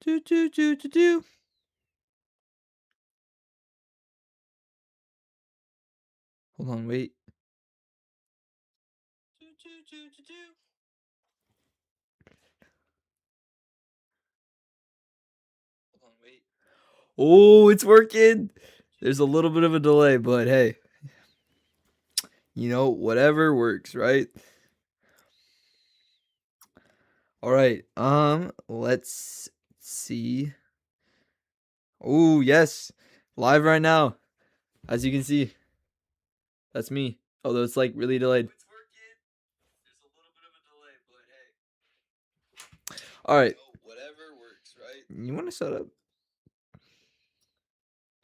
Do do do do do. Hold on, wait. Do do do do do. Hold on, wait. Oh, it's working. There's a little bit of a delay, but hey, whatever works, right? All right. Let's see. Oh, yes. Live right now. As you can see, that's me. Although it's like really delayed. It's working. There's a little bit of a delay, but hey. All right. Whatever works, right? You want to set up?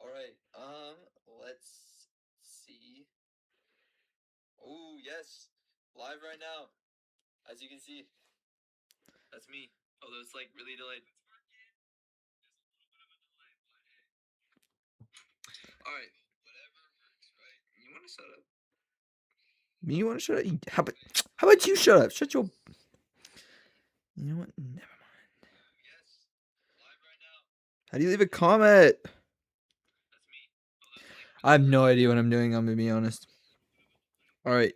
All right. Let's see. Oh, yes. Live right now. As you can see, that's me. Although it's like really delayed. All right. Whatever works, right? You want to shut up? You want to shut up? How about you shut up? Shut your. You know what? Never mind. Yes. Live right now. How do you leave a comment? That's me. I have no idea what I'm doing. I'm gonna be honest. All right.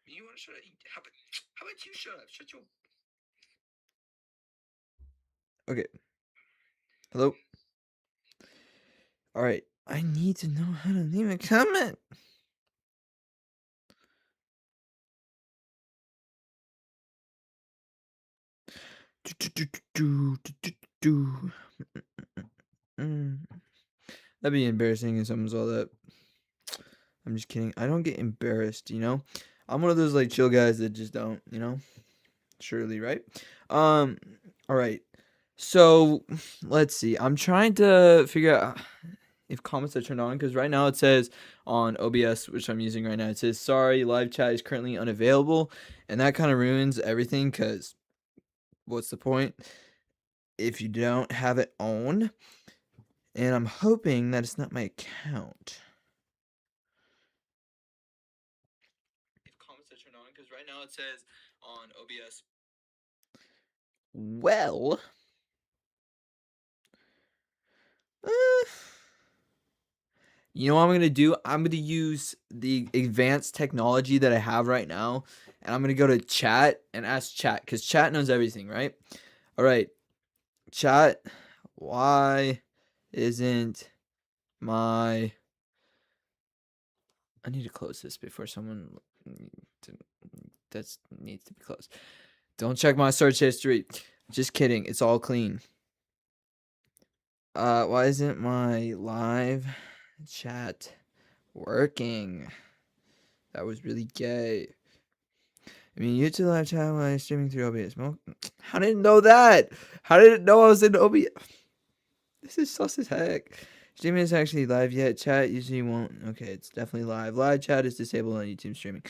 You want to shut up? How about you shut up? Shut your. Okay. Hello. All right. I need to know how to leave a comment. That'd be embarrassing if someone saw that. I'm just kidding. I don't get embarrassed, I'm one of those like chill guys that just don't, Surely, right? All right. So let's see. I'm trying to figure out if comments are turned on because right now it says on OBS, which I'm using right now, it says sorry, live chat is currently unavailable, and that kind of ruins everything because what's the point if you don't have it on? And I'm hoping that it's not my account. If comments are turned on because right now it says on OBS. Well, you know what I'm going to do? I'm going to use the advanced technology that I have right now, and I'm going to go to chat and ask chat, because chat knows everything, right? All right, chat, why isn't my... I need to close this before someone... That needs to be closed. Don't check my search history. Just kidding. It's all clean. Why isn't my live chat working? That was really gay. I mean, YouTube live chat while streaming through OBS. How did it know that? How did it know I was in OBS? This is sus as heck. Streaming is actually live yet. Chat usually won't. Okay, it's definitely live. Live chat is disabled on YouTube streaming.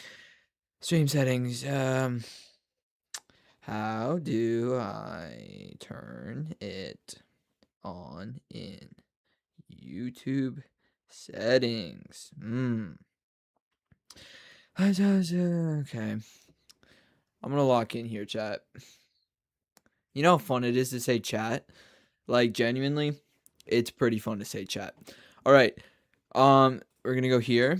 Stream settings. How do I turn it on in YouTube settings? Okay. I'm gonna lock in here, chat. You know how fun it is to say chat? Like, genuinely, it's pretty fun to say chat. All right. We're gonna go here.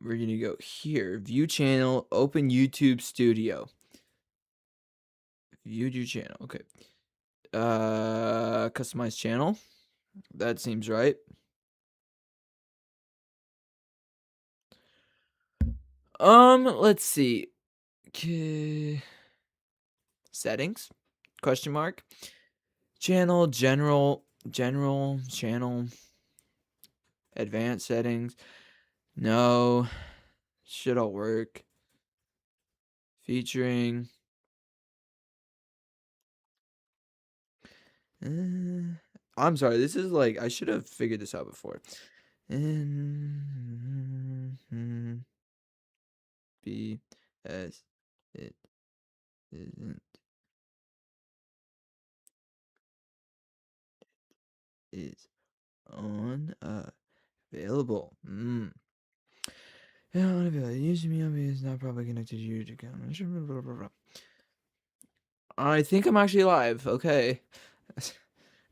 We're gonna go here. View channel. Open YouTube Studio. View your channel. Okay. Customize channel. That seems right. Let's see. Settings? Question mark. Channel, general, channel, advanced settings. No. Should all work. Featuring. I'm sorry. This is like, I should have figured this out before. BS it isn't. Is unavailable. Yeah, using me is not probably connected to your account. I think I'm actually live. Okay.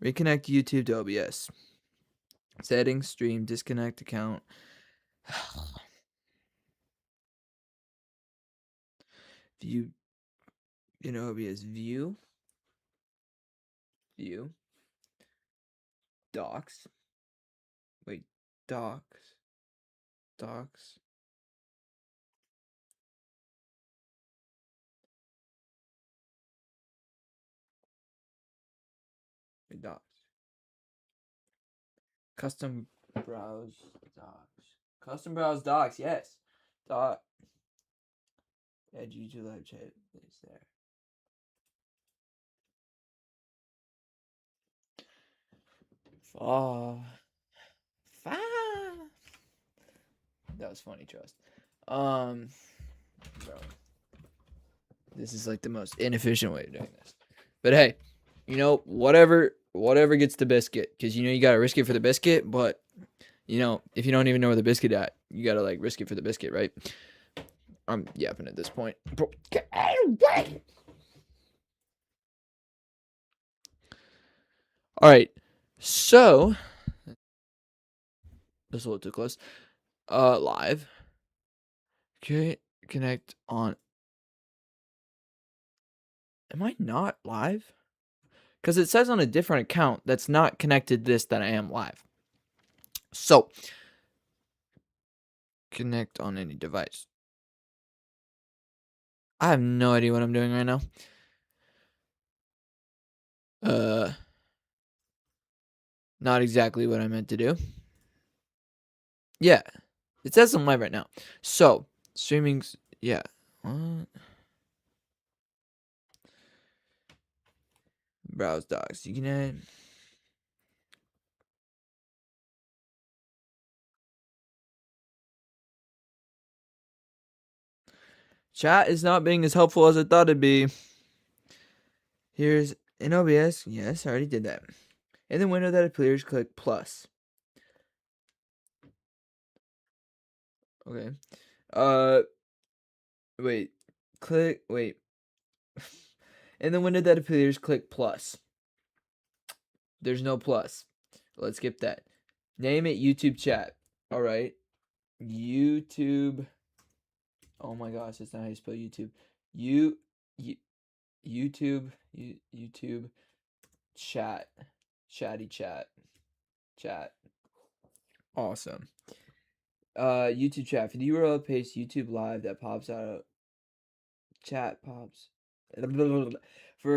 Reconnect YouTube to OBS. Settings, stream, disconnect account. View, OBS. View, docs. Wait, docs. Wait, docs. Custom browse docs. Custom browse docs. Yes. Doc. Add YouTube live chat is there. Oh, that was funny, trust. Bro, this is like the most inefficient way of doing this. But hey, whatever gets the biscuit, because you gotta risk it for the biscuit. But if you don't even know where the biscuit at, you gotta like risk it for the biscuit, right? I'm yapping at this point. Bro, get out of the way! All right, so this is a little too close. Live. Okay, connect on. Am I not live? Because it says on a different account that's not connected to this that I am live. So, connect on any device. I have no idea what I'm doing right now. Not exactly what I meant to do. Yeah, it says I'm live right now. So, streaming's, yeah. What? Browse docs. You can add. Chat is not being as helpful as I thought it'd be. Here's in OBS. Yes, I already did that. In the window that appears, click plus. Okay. Wait. Wait. In the window that appears, click plus. There's no plus. Let's skip that. Name it YouTube chat. All right. YouTube. Oh my gosh, that's not how you spell YouTube. YouTube. YouTube chat. Chatty chat. Chat. Awesome. YouTube chat. For the URL, paste YouTube live that pops out. Chat pops. For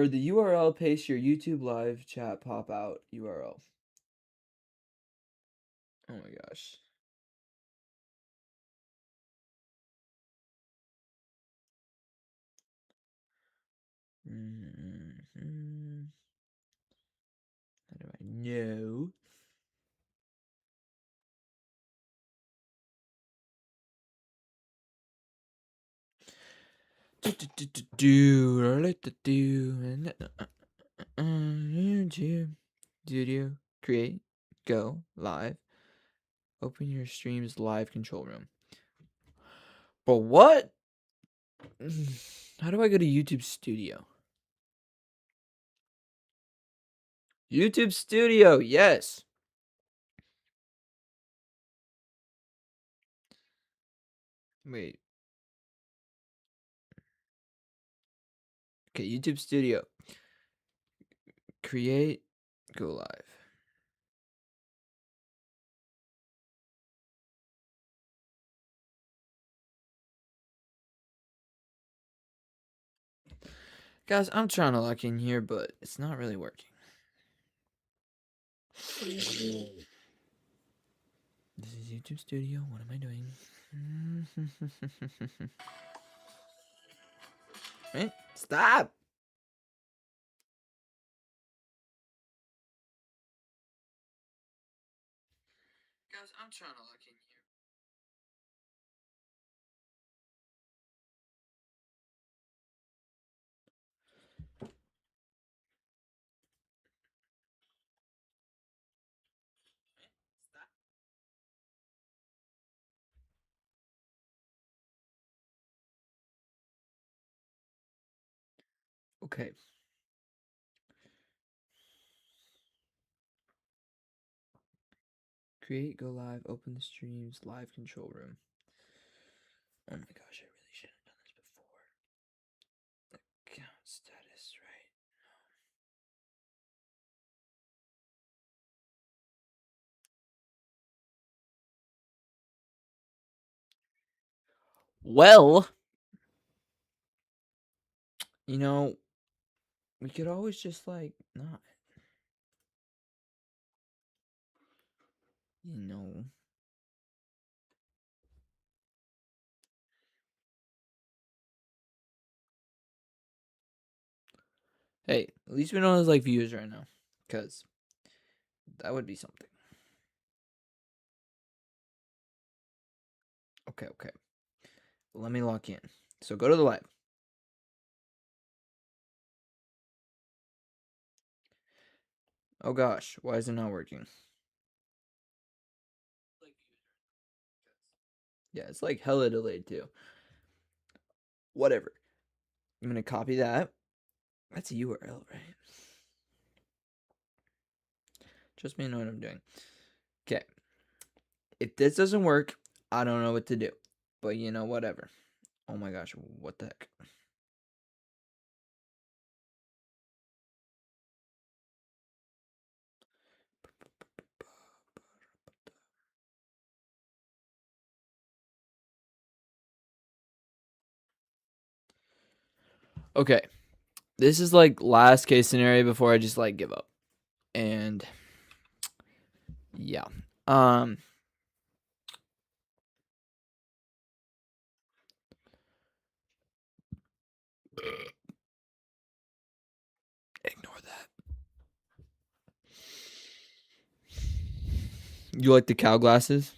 the URL, paste your YouTube live chat pop out URL. Oh my gosh. How do I know? YouTube studio create go live. Open your stream's live control room. But what? How do I go to YouTube Studio? YouTube Studio, yes. Wait. Okay, YouTube Studio. Create, go live. Guys, I'm trying to lock in here, but it's not really working. This is YouTube Studio. What am I doing? Hey, stop! Guys, I'm trying to lock in here. Okay. Create, go live, open the streams, live control room. Oh my gosh, I really should have done this before. Account status, right? Well, you know, we could always just like not, you know. Hey, at least we don't have like views right now, cause that would be something. Okay, okay. Let me lock in. So go to the live. Oh gosh, why is it not working? Yeah, it's like hella delayed too. Whatever. I'm gonna copy that. That's a URL, right? Trust me, I know what I'm doing. Okay. If this doesn't work, I don't know what to do. But you know, whatever. Oh my gosh, what the heck? Okay. This is like last case scenario before I just like give up. And yeah. Ignore that. You like the cow glasses?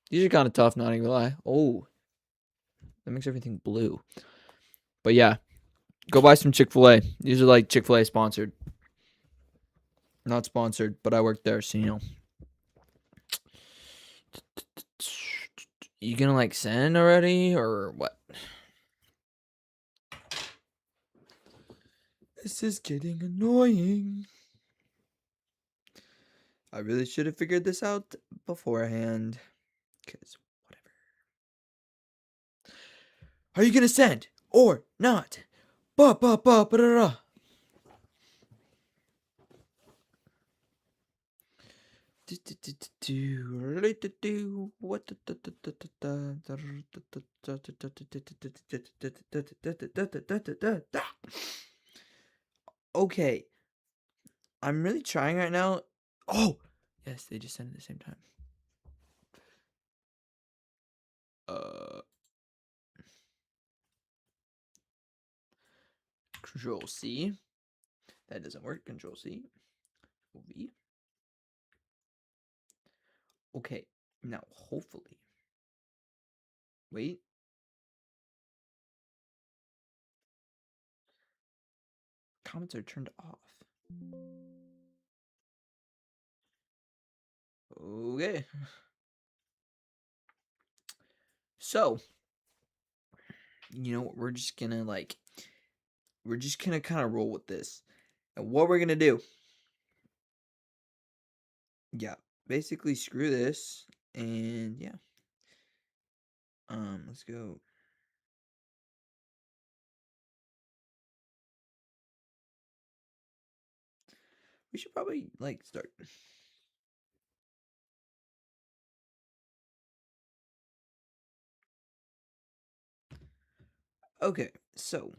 These are kind of tough, not even gonna lie. Oh, that makes everything blue. But yeah, go buy some Chick-fil-A. These are like Chick-fil-A sponsored. Not sponsored, but I work there, so you know. You gonna like send already or what? This is getting annoying. I really should have figured this out beforehand. Cause whatever. Are you gonna send or not? Ba ba ba ba da da. Okay, I'm really trying right now. Oh, yes, they just sent it at the same time. Control C. That doesn't work. Control C. V. Okay, now hopefully. Wait. Comments are turned off. Okay. So, you know what? We're just gonna kind of roll with this. And what we're gonna do, yeah, basically screw this, and yeah. Let's go. We should probably like start. Okay, so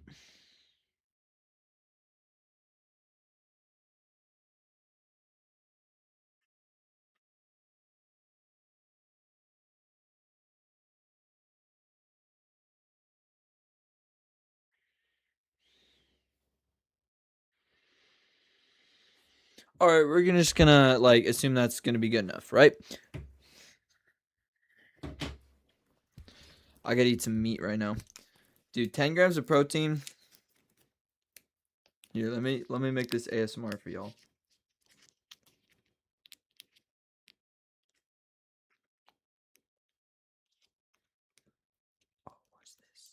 all right, we're just gonna like assume that's gonna be good enough, right? I gotta eat some meat right now, dude. 10 grams of protein. Here, let me make this ASMR for y'all. Oh, what's this?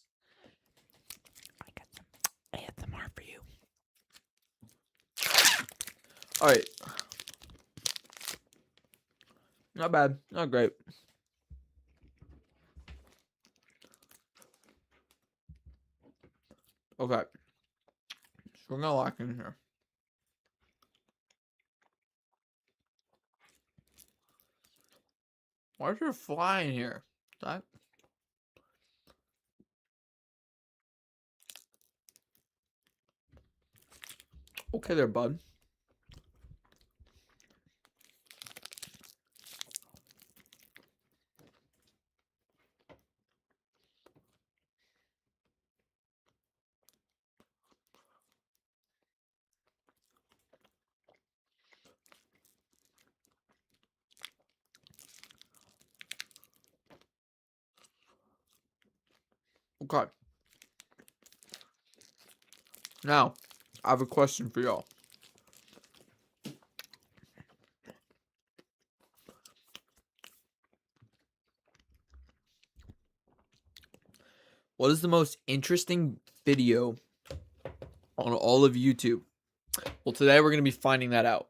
I got some All right. Not bad. Not great. Okay. So we're gonna lock in here. Why is there a fly in here? That. Okay there, bud. Okay. Now, I have a question for y'all. What is the most interesting video on all of YouTube? Well, today we're going to be finding that out.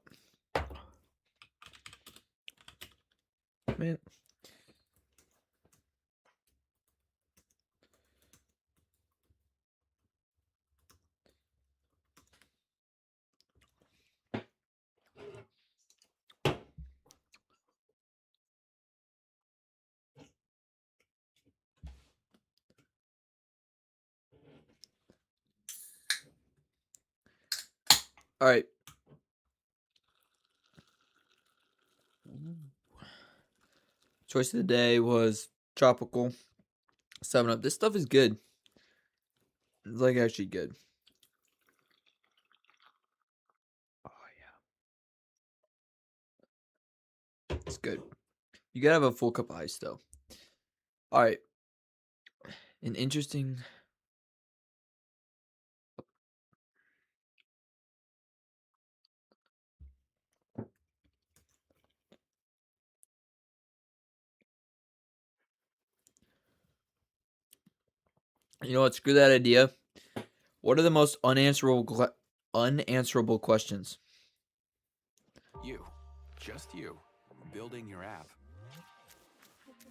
Man. All right. Choice of the day was tropical 7-Up. This stuff is good. It's like actually good. Oh yeah. It's good. You gotta have a full cup of ice though. All right. An interesting. You know what? Screw that idea. What are the most unanswerable questions? You, just you, building your app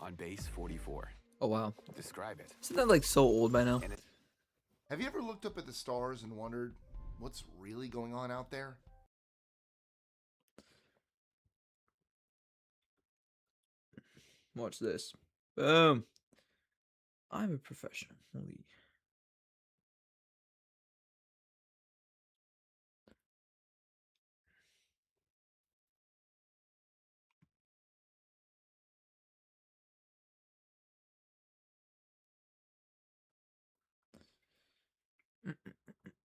on base 44. Oh wow. Describe it. Isn't that like so old by now? Have you ever looked up at the stars and wondered what's really going on out there? Watch this. Boom. I'm a professional. Holy.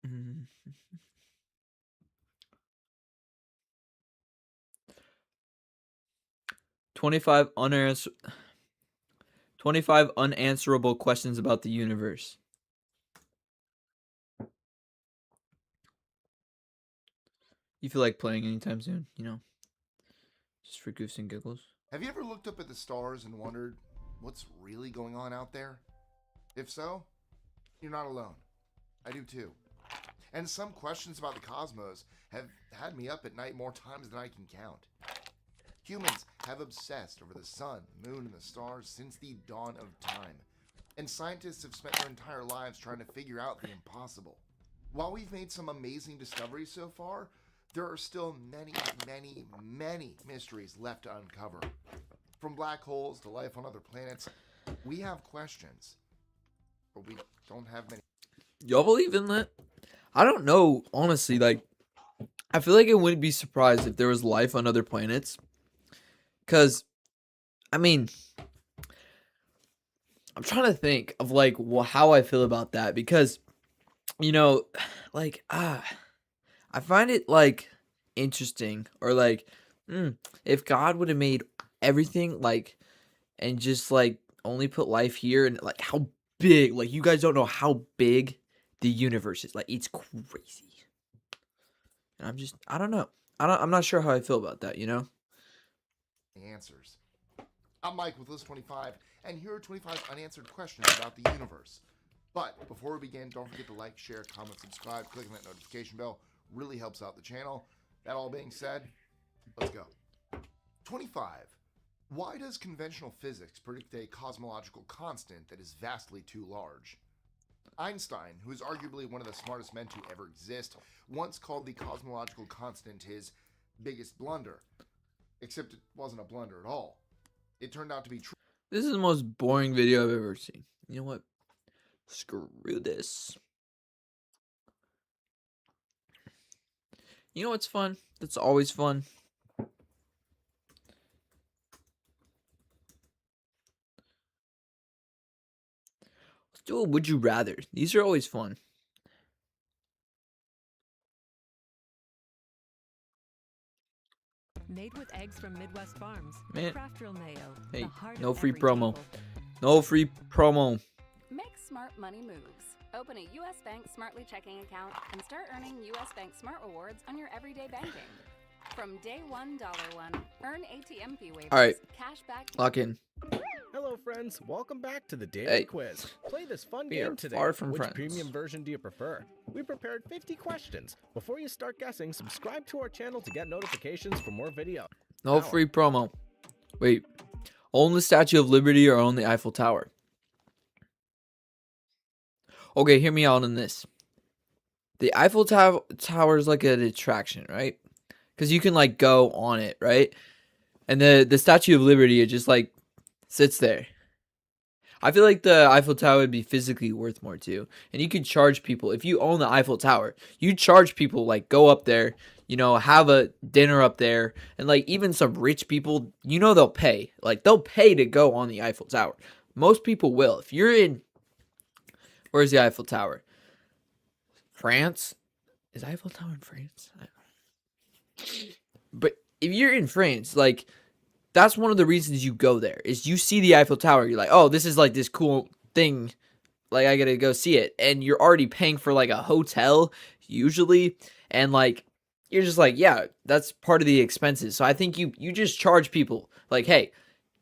Mm. 25 unanswerable questions about the universe. You feel like playing anytime soon, you know? Just for goofs and giggles. Have you ever looked up at the stars and wondered what's really going on out there? If so, you're not alone. I do too. And some questions about the cosmos have had me up at night more times than I can count. Humans have obsessed over the sun, moon, and the stars since the dawn of time. And scientists have spent their entire lives trying to figure out the impossible. While we've made some amazing discoveries so far, there are still many, many, many mysteries left to uncover. From black holes to life on other planets, we have questions, but we don't have many. Y'all believe in that? I don't know, honestly. Like, I feel like I wouldn't be surprised if there was life on other planets. Because, I mean, I'm trying to think of, like, how I feel about that. Because, you know, like, I find it, like, interesting. Or, like, if God would have made everything, like, and just, like, only put life here, and, like, how big, like, you guys don't know how big the universe is. Like, it's crazy. And I don't know. I'm not sure how I feel about that, you know? Answers. I'm Mike with List 25, and here are 25 unanswered questions about the universe. But before we begin, don't forget to like, share, comment, subscribe, click on that notification bell. Really helps out the channel. That all being said, let's go. 25. Why does conventional physics predict a cosmological constant that is vastly too large? Einstein, who is arguably one of the smartest men to ever exist, once called the cosmological constant his biggest blunder. Except it wasn't a blunder at all. It turned out to be true. This is the most boring video I've ever seen. You know what? Screw this. You know what's fun? That's always fun. Let's do a would you rather. These are always fun. Made with eggs from Midwest Farms. Man. Craft Real Mayo. Hey, the heart no of free every promo. table. No free promo. Make smart money moves. Open a U.S. Bank Smartly checking account and start earning U.S. Bank Smart Rewards on your everyday banking. From day $1, earn ATM fee waivers, All right. cash back. Lock in. Hello friends, welcome back to the Daily Hey. Quiz. Play this fun We are game today. far from Which friends. premium version do you prefer? We prepared 50 questions. Before you start guessing, subscribe to our channel to get notifications for more videos. No Tower. free promo. Wait. Own the Statue of Liberty or own the Eiffel Tower? Okay, hear me out on this. The Eiffel Tower is like an attraction, right? Because you can like go on it, right? And the Statue of Liberty, it just like sits there. I feel like the Eiffel Tower would be physically worth more too. And you could charge people. If you own the Eiffel Tower, you charge people, like go up there, you know, have a dinner up there. And like even some rich people, you know, they'll pay. Like they'll pay to go on the Eiffel Tower. Most people will. If you're in, where's the Eiffel Tower? France? Is Eiffel Tower in France? But if you're in France, like that's one of the reasons you go there is you see the Eiffel Tower. You're like, oh, this is like this cool thing. Like I gotta go see it. And you're already paying for like a hotel usually. And like, you're just like, yeah, that's part of the expenses. So I think you just charge people like, hey,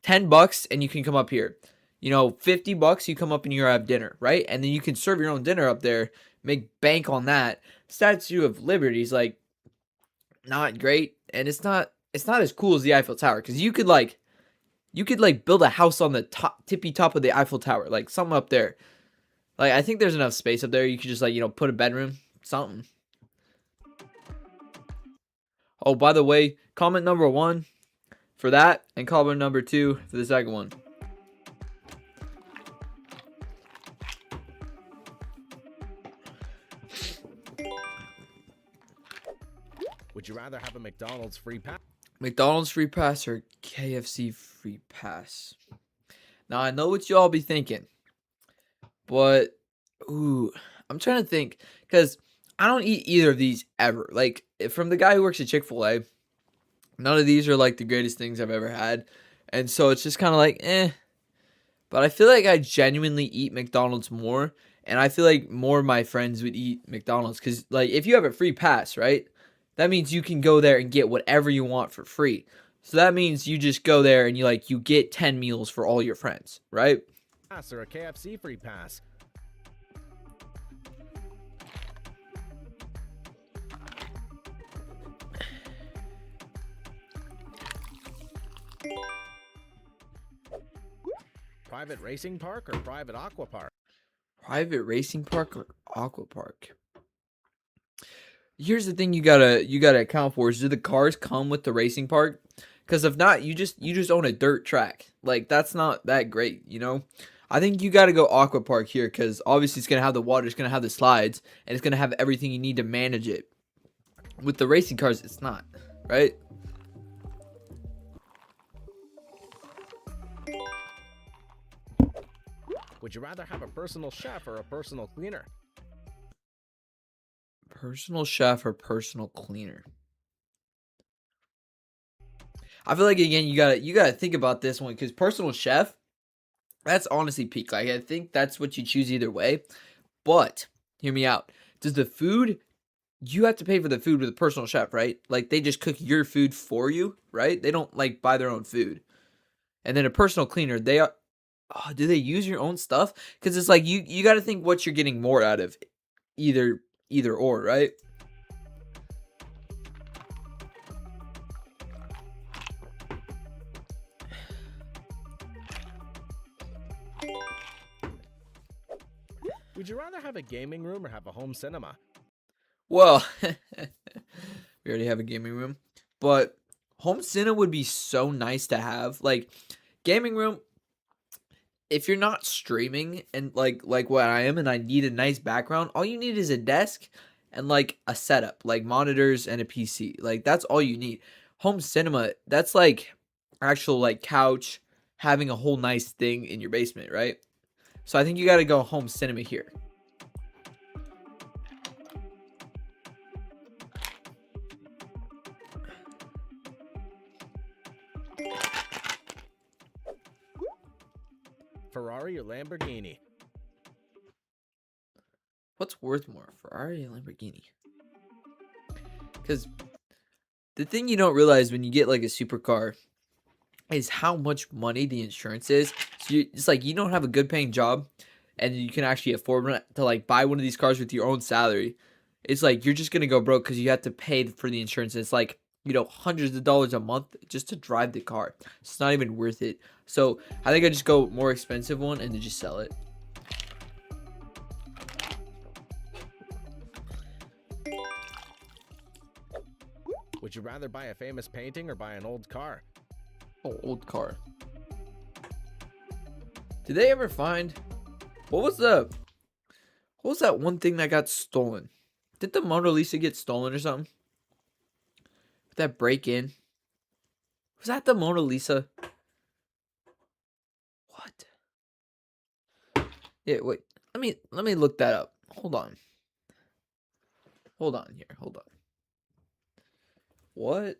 $10 and you can come up here. You know, $50, you come up and you have dinner, right? And then you can serve your own dinner up there, make bank on that. Statue of Liberty is like not great, and it's not as cool as the Eiffel Tower because you could like build a house on the tippy top of the Eiffel Tower, like something up there. Like I think there's enough space up there. You could just like, you know, put a bedroom, something. Oh, by the way, comment number 1 for that, and comment number 2 for the second one. Would you rather have a McDonald's free pass? McDonald's free pass or KFC free pass? Now I know what y'all be thinking, but ooh, I'm trying to think because I don't eat either of these ever. Like from the guy who works at Chick-fil-A, none of these are like the greatest things I've ever had, and so it's just kind of like eh. But I feel like I genuinely eat McDonald's more, and I feel like more of my friends would eat McDonald's because like if you have a free pass, right? That means you can go there and get whatever you want for free. So that means you just go there and you get 10 meals for all your friends, right? Pass or a KFC free pass? Private racing park or private aqua park? Private racing park or aqua park? Here's the thing you gotta account for is do the cars come with the racing park? Because if not, you just own a dirt track. Like that's not that great, you know? I think you gotta go aqua park here because obviously it's gonna have the water, it's gonna have the slides, and it's gonna have everything you need to manage it. With the racing cars, it's not, right? Would you rather have a personal chef or a personal cleaner? Personal chef or personal cleaner? I feel like again you gotta think about this one because personal chef, that's honestly peak. Like I think that's what you choose either way. But hear me out. Does the food, you have to pay for the food with a personal chef, right? Like they just cook your food for you, right? They don't like buy their own food. And then a personal cleaner, they are, oh, do they use your own stuff? Because it's like you got to think what you're getting more out of either or, right? Would you rather have a gaming room or have a home cinema? Well, we already have a gaming room, but home cinema would be so nice to have. Like, gaming room, if you're not streaming and like what I am and I need a nice background, all you need is a desk and like a setup, like monitors and a PC. Like that's all you need. Home cinema, that's like actual like couch, having a whole nice thing in your basement, right? So I think you got to go home cinema here. Ferrari or Lamborghini? What's worth more, Ferrari or Lamborghini? Because the thing you don't realize when you get like a supercar is how much money the insurance is. So it's like you don't have a good paying job and you can actually afford to like buy one of these cars with your own salary. It's like you're just going to go broke because you have to pay for the insurance. It's like, hundreds of dollars a month just to drive the car. It's not even worth it. So I think I just go more expensive one and then just sell it. Would you rather buy a famous painting or buy an old car? Oh, old car. Did they ever find what was that one thing that got stolen? Did the Mona Lisa get stolen or something? That break in? Was that the Mona Lisa? What? Yeah, wait. Let me look that up. Hold on here. Hold on. What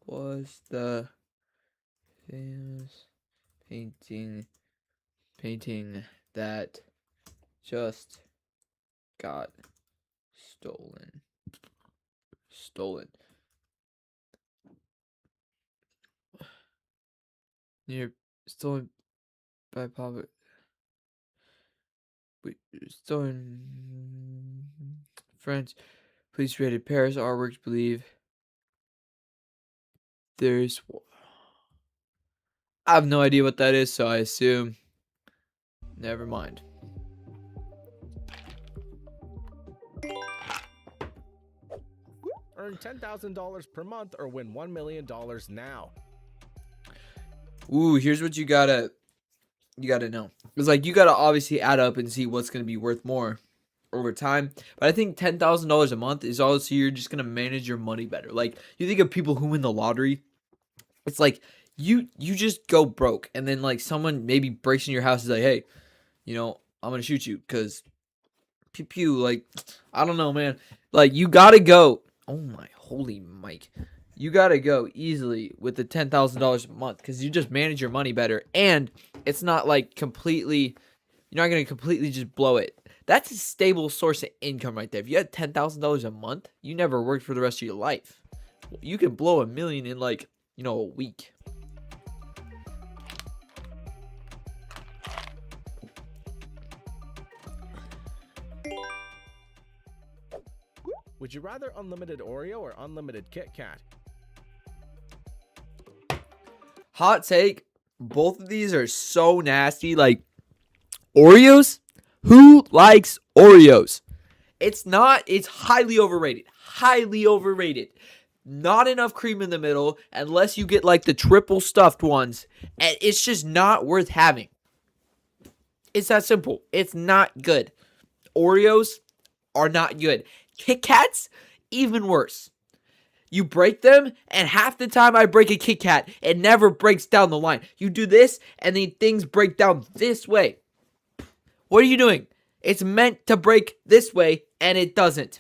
was the famous painting that just got stolen? Near stolen by public. Wait, stolen France. Police raided Paris. Artworks believe there's. I have no idea what that is, so I assume. Never mind. Earn $10,000 per month or win $1 million now. Ooh, here's what you gotta know. It's like you gotta obviously add up and see what's gonna be worth more over time. But I think $10,000 a month is also you're just gonna manage your money better. Like you think of people who win the lottery, it's like you just go broke, and then like someone maybe breaks in your house and is like, hey, I'm gonna shoot you because pew pew. Like I don't know, man. Like you gotta go. Oh my holy Mike. You gotta go easily with the $10,000 a month because you just manage your money better, and it's not like completely. You're not gonna completely just blow it. That's a stable source of income right there. If you had $10,000 a month, you never worked for the rest of your life. You can blow $1 million in like a week. Would you rather unlimited Oreo or unlimited Kit Kat? Hot take. Both of these are so nasty. Like Oreos? Who likes Oreos? It's highly overrated. Highly overrated. Not enough cream in the middle unless you get like the triple stuffed ones. And it's just not worth having. It's that simple. It's not good. Oreos are not good. Kit Kats, even worse. You break them, and half the time I break a Kit Kat, it never breaks down the line. You do this, and then things break down this way. What are you doing? It's meant to break this way, and it doesn't.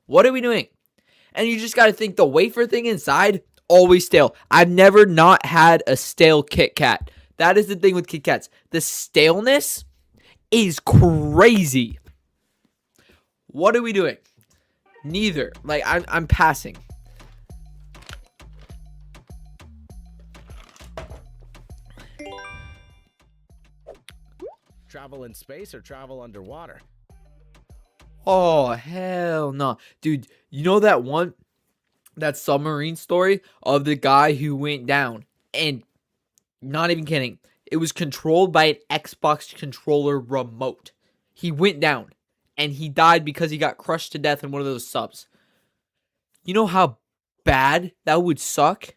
What are we doing? And you just got to think the wafer thing inside, always stale. I've never not had a stale Kit Kat. That is the thing with Kit Kats. The staleness is crazy. What are we doing? Neither. Like, I'm passing. Travel in space or travel underwater? Oh, hell no. Dude, you know that submarine story of the guy who went down and not even kidding, It was controlled by an Xbox controller remote. He went down and he died because he got crushed to death in one of those subs. You know how bad that would suck?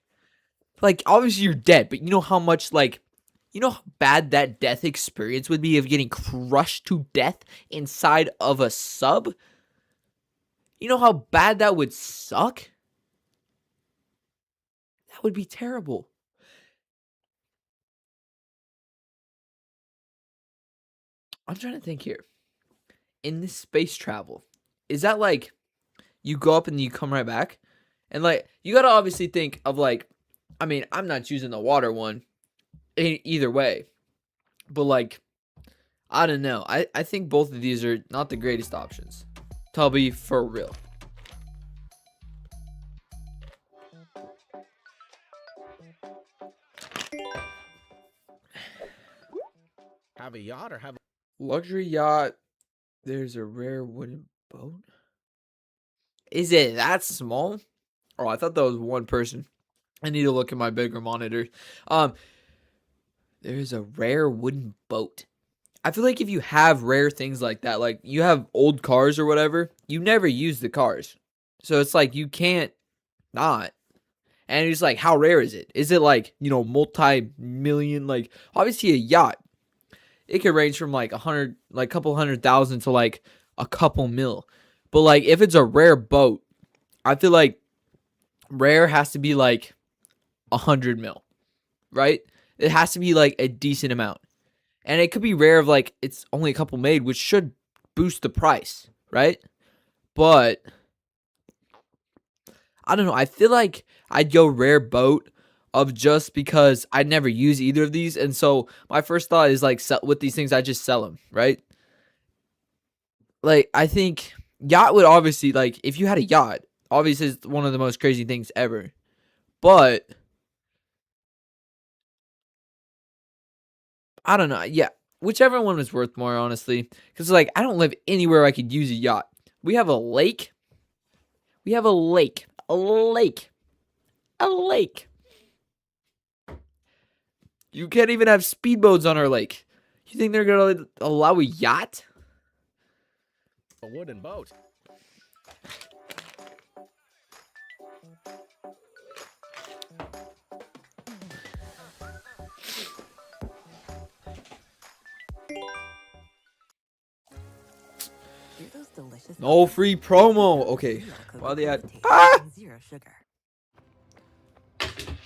Like, obviously you're dead, but you know how much, like, you know how bad that death experience would be of getting crushed to death inside of a sub? You know how bad that would suck? That would be terrible. I'm trying to think here. In this space travel, is that like you go up and you come right back? And like, you gotta obviously think of like, I mean, I'm not choosing the water one either way. But like, I don't know. I think both of these are not the greatest options. To be for real. Have a yacht or have a Luxury yacht. There's a rare wooden boat. Is it that small? Oh, I thought that was one person. I need to look at my bigger monitor. There's a rare wooden boat. I feel like if you have rare things like that, like you have old cars or whatever, you never use the cars. So it's like you can't not. And it's like, how rare is it? Is it like, you know, multi-million? Like, obviously a yacht, it could range from like a couple 100,000 to like a couple mil. But like, if it's a rare boat, I feel like rare has to be like 100 mil, right? It has to be like a decent amount. And it could be rare of like, it's only a couple made, which should boost the price, right? But I don't know. I feel like I'd go rare boat of just because I never use either of these. And so my first thought is like, with these things, I just sell them, right? Like, I think yacht would obviously, like, if you had a yacht, obviously it's one of the most crazy things ever. But I don't know. Yeah, whichever one was worth more, honestly. Because, like, I don't live anywhere I could use a yacht. We have a lake. We have a lake. A lake. A lake. You can't even have speedboats on our lake. You think they're going to allow a yacht? wooden boat? Hear those delicious No free promo. Okay. Cocoa While the ad. taste Ah! and zero sugar.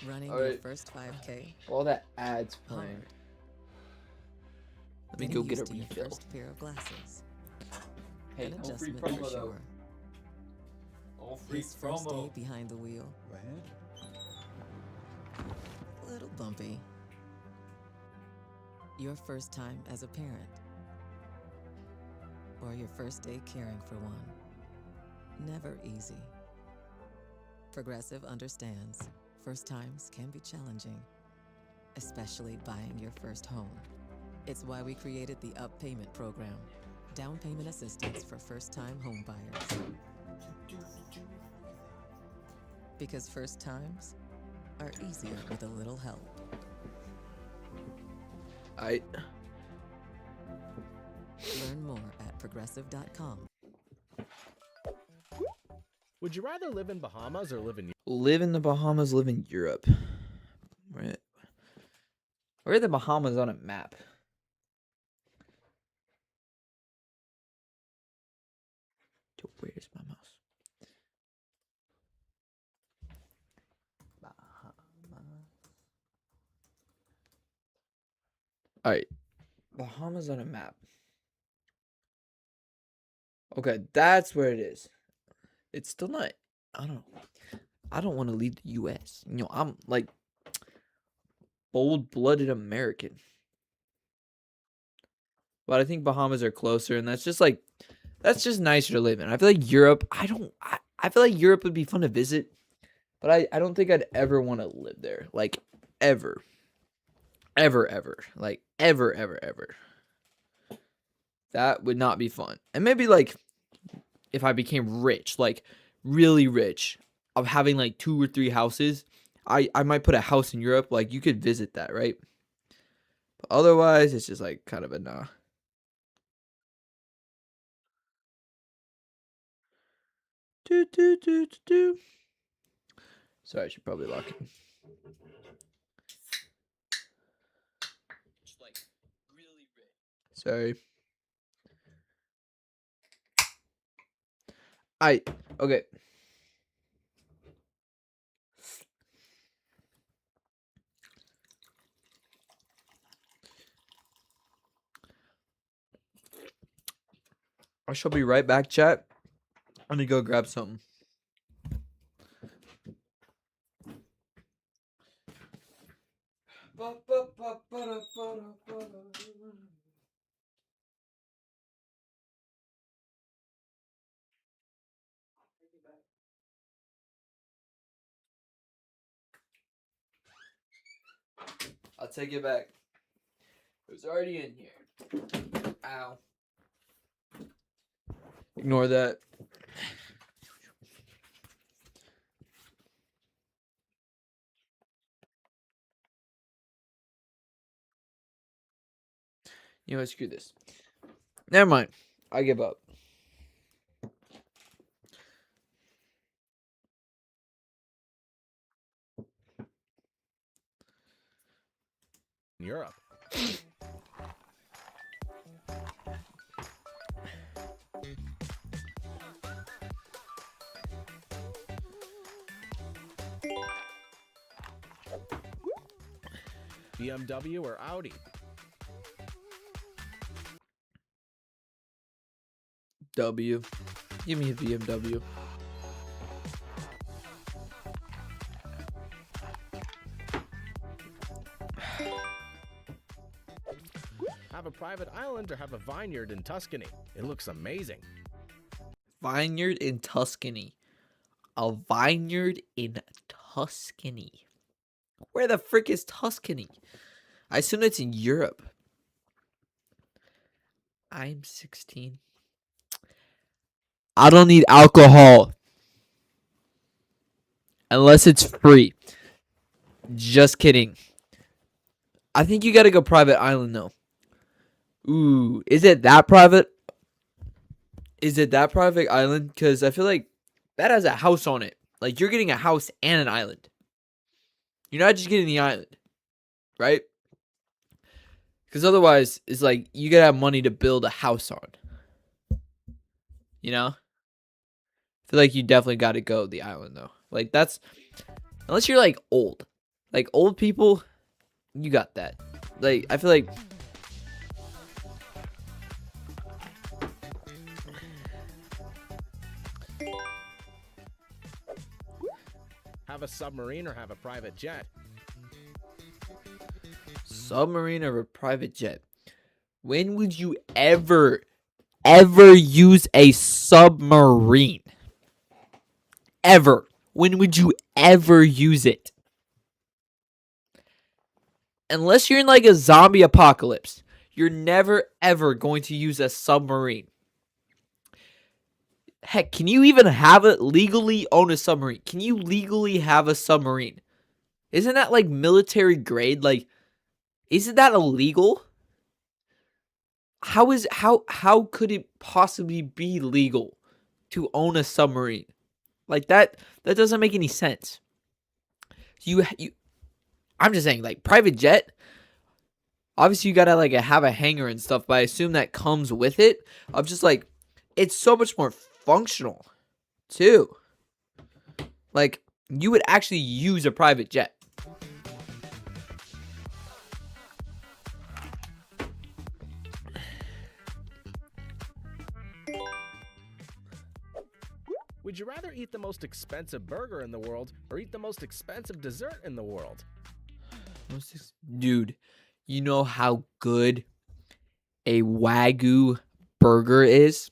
Running All your right. first 5K. While that ad's playing. Hard. Let me Getting go get a used to your refill. first pair of glasses. Hey, An no free adjustment promo for though. sure. No free His first day promo. behind the wheel. Little bumpy. Your first time as a parent. Or your first day caring for one. Never easy. Progressive understands first times can be challenging, especially buying your first home. It's why we created the Up Payment Program, down payment assistance for first-time home buyers. Because first times are easier with a little help. I Learn more at progressive.com. Would you rather live in Bahamas or live in live in the Bahamas, live in Europe. Where are the Bahamas on a map? Yo, where's my mouse? Bahamas. Alright. Bahamas on a map. Okay, that's where it is. It's still not. I don't want to leave the US. You know, I'm like bold-blooded American. But I think Bahamas are closer, and that's just nicer to live in. I feel like Europe, I feel like Europe would be fun to visit, but I don't think I'd ever want to live there. Like ever. Ever. Like ever. That would not be fun. And maybe like if I became rich, like really rich, of having like 2 or 3 houses, I might put a house in Europe. Like you could visit that, right? But otherwise, it's just like kind of a nah. Do, do, do, do, do. Sorry, I should probably lock it. Sorry. Okay. I shall be right back, chat. I'm gonna go grab something. I'll take it back. It was already in here. Ow. Ignore that. You know what? Screw this. Never mind. I give up. In Europe. BMW or Audi? W. Give me a BMW. Have a private island or have a vineyard in Tuscany? It looks amazing. Vineyard in Tuscany. A vineyard in Tuscany. Where the frick is Tuscany? I assume it's in Europe. I'm 16. I don't need alcohol. Unless it's free. Just kidding. I think you gotta go private island though. Ooh, is it that private? Is it that private island? Because I feel like that has a house on it. Like, you're getting a house and an island. You're not just getting the island. Right? Because otherwise, it's like, you gotta have money to build a house on. You know? I feel like you definitely gotta go the island, though. Like, that's... Unless you're, like, old. Like, old people, you got that. Like, I feel like... Have a submarine or have a private jet? Submarine or a private jet? When would you ever use a submarine? Ever. When would you ever use it? Unless you're in like a zombie apocalypse, you're never ever going to use a submarine. Heck, can you even legally own a submarine? Can you legally have a submarine? Isn't that like military grade? Like, isn't that illegal? How could it possibly be legal to own a submarine? Like that doesn't make any sense. I'm just saying, like, private jet, obviously you gotta like have a hangar and stuff, but I assume that comes with it. I'm just like, it's so much more functional too. Like, you would actually use a private jet. Would you rather eat the most expensive burger in the world or eat the most expensive dessert in the world? Dude, you know how good a Wagyu burger is?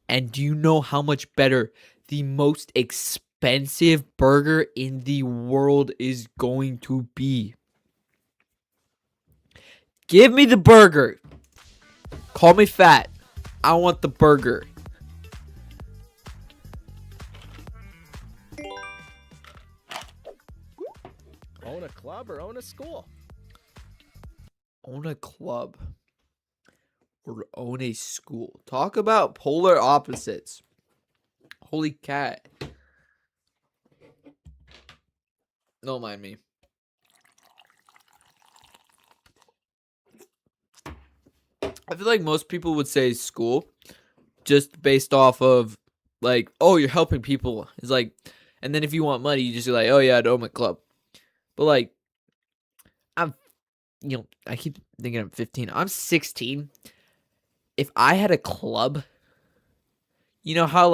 And do you know how much better the most expensive burger in the world is going to be? Give me the burger. Call me fat. I want the burger. Own a club or own a school? Own a club or own a school. Talk about polar opposites. Holy cat. Don't mind me. I feel like most people would say school just based off of like, oh, you're helping people. It's like, and then if you want money, you just be like, oh yeah, I'd own my club. But like, I'm, I keep thinking I'm 15. I'm 16. If I had a club, you know how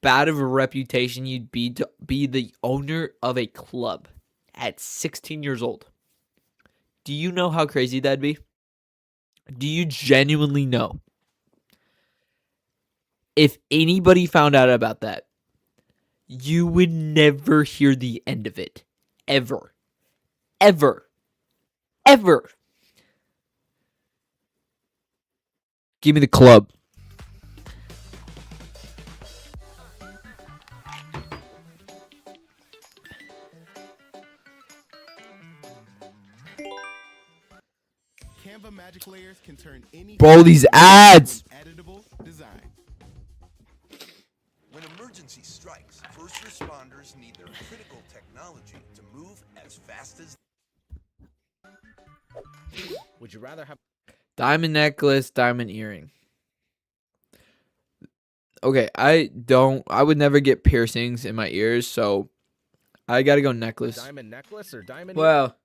bad of a reputation you'd be to be the owner of a club at 16 years old. Do you know how crazy that'd be? Do you genuinely know? If anybody found out about that, you would never hear the end of it. Ever. Ever. Ever. Give me the club. Canva magic layers can turn any Bro, these ads. editable design. When emergency strikes, first responders need their critical technology to move as fast as. Would you rather have Diamond necklace, diamond earring. Okay, I would never get piercings in my ears, so I gotta go a necklace. diamond necklace or diamond? Well,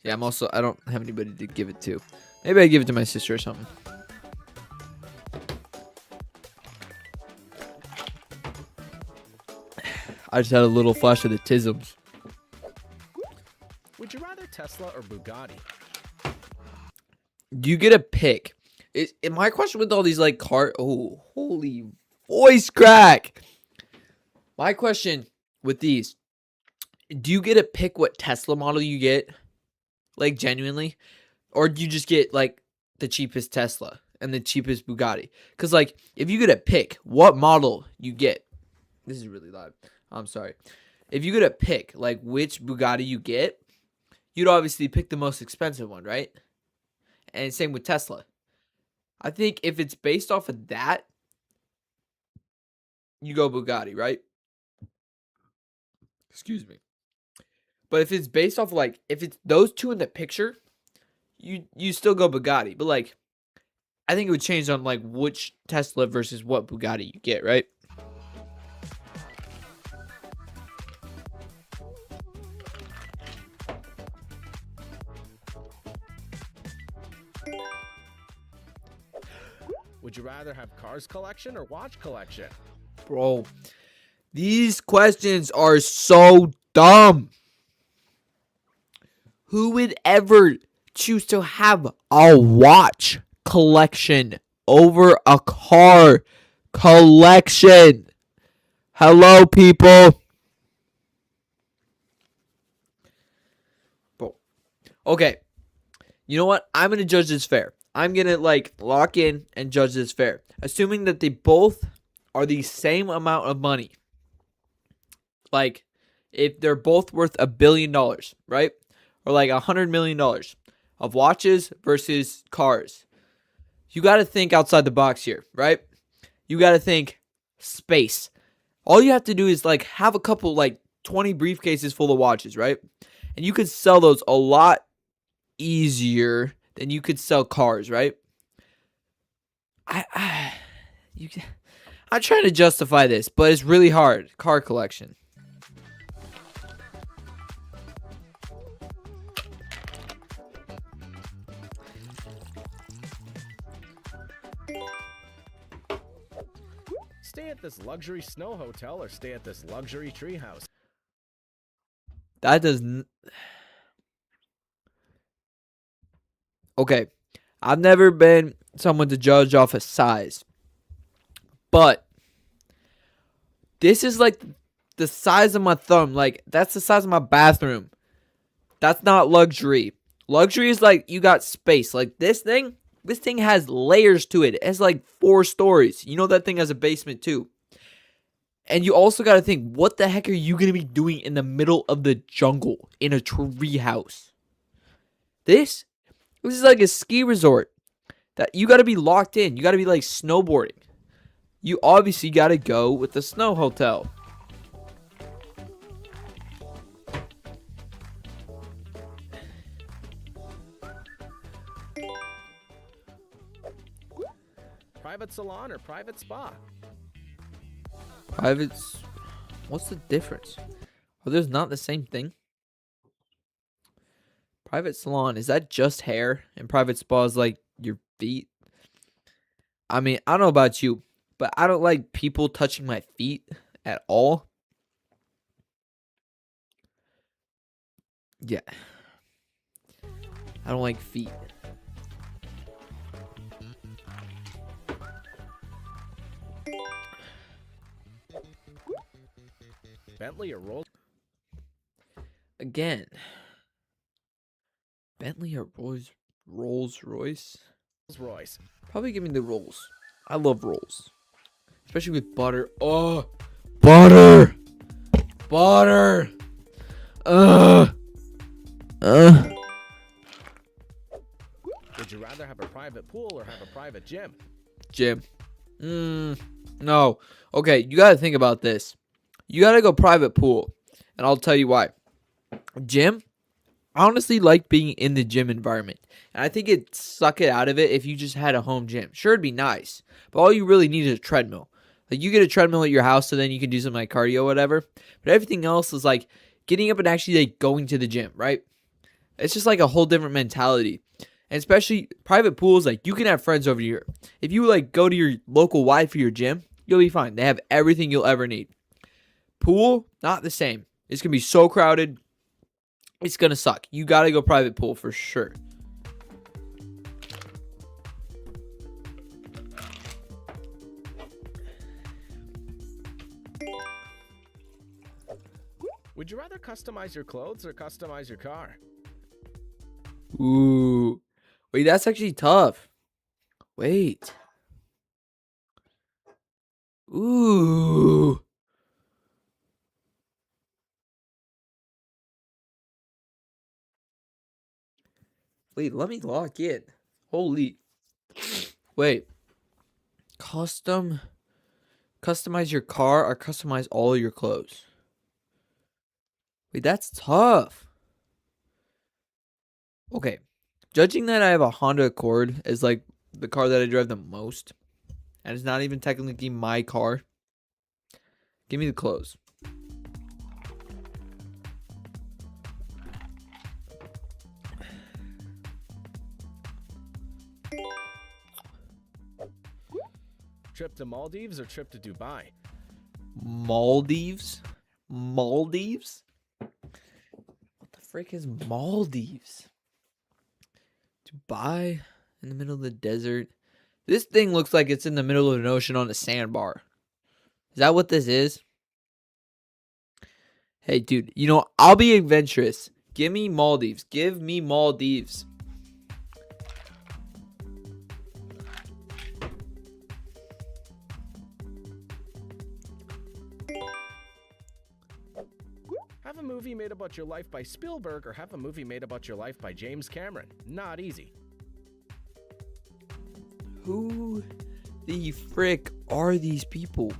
yeah, I don't have anybody to give it to. Maybe I give it to my sister or something. I just had a little flash of the tisms. Would you rather Tesla or Bugatti? You get a pick. My question with all these like oh, holy voice crack. My question with these, do you get to pick what Tesla model you get? Like genuinely? Or do you just get like the cheapest Tesla and the cheapest Bugatti? Because like if you get to pick what model you get, this is really loud. I'm sorry. If you get to pick like which Bugatti you get, you'd obviously pick the most expensive one, right? And same with Tesla. I think if it's based off of that, you go Bugatti, right? Excuse me. But if it's based off like if it's those two in the picture, you still go Bugatti. But like I think it would change on like which Tesla versus what Bugatti you get, right? Would you rather have cars collection or watch collection? Bro, these questions are so dumb. Who would ever choose to have a watch collection over a car collection? Hello, people. Bro. Okay. You know what? I'm going to judge this fair. I'm going to like lock in and judge this fair. Assuming that they both are the same amount of money. Like if they're both worth $1 billion, right? Or like $100 million of watches versus cars. You got to think outside the box here, right? You got to think space. All you have to do is like have a couple like 20 briefcases full of watches, right? And you could sell those a lot easier than you could sell cars, right? I'm trying to justify this, but it's really hard. Car collection. Stay at this luxury snow hotel or stay at this luxury treehouse? That doesn't. Okay, I've never been someone to judge off of size, but this is like the size of my thumb. Like that's the size of my bathroom. That's not luxury. Luxury is like you got space. Like this thing has layers to it. It has like 4 stories. You know that thing has a basement too. And you also got to think, what the heck are you going to be doing in the middle of the jungle in a tree house? This is like a ski resort that you got to be locked in. You got to be like snowboarding. You obviously got to go with the snow hotel. Private salon or private spa? Private's. What's the difference? Are those not the same thing? Private salon, is that just hair? And private spa is like your feet? I mean, I don't know about you, but I don't like people touching my feet at all. Yeah. I don't like feet. Bentley or Rolls Again. Bentley or Rolls Royce? Royce? Probably give me the rolls. I love rolls. Especially with butter. Oh, butter. Butter. Uh. Would you rather have a private pool or have a private gym? Gym. No. Okay, you got to think about this. You got to go private pool. And I'll tell you why. Gym, I honestly like being in the gym environment. And I think it'd suck it out of it if you just had a home gym. Sure, it'd be nice. But all you really need is a treadmill. Like, you get a treadmill at your house, so then you can do some like cardio or whatever. But everything else is like getting up and actually like going to the gym, right? It's just like a whole different mentality. And especially private pools, like you can have friends over here. If you like go to your local Y for your gym, you'll be fine. They have everything you'll ever need. Pool, not the same. It's going to be so crowded. It's going to suck. You got to go private pool for sure. Would you rather customize your clothes or customize your car? Ooh. Wait, that's actually tough. Wait. Ooh. Wait, let me lock in. Holy. Wait. Customize your car or customize all your clothes? Wait, that's tough. Okay. Judging that I have a Honda Accord as like the car that I drive the most, and it's not even technically my car. Give me the clothes. Trip to Maldives or trip to Dubai? Maldives? Maldives? What the frick is Maldives? Dubai in the middle of the desert. This thing looks like it's in the middle of an ocean on a sandbar. Is that what this is? Hey, dude, you know, I'll be adventurous. Give me Maldives. Give me Maldives. Have a movie made about your life by Spielberg or have a movie made about your life by James Cameron? Not easy. Who the frick are these people?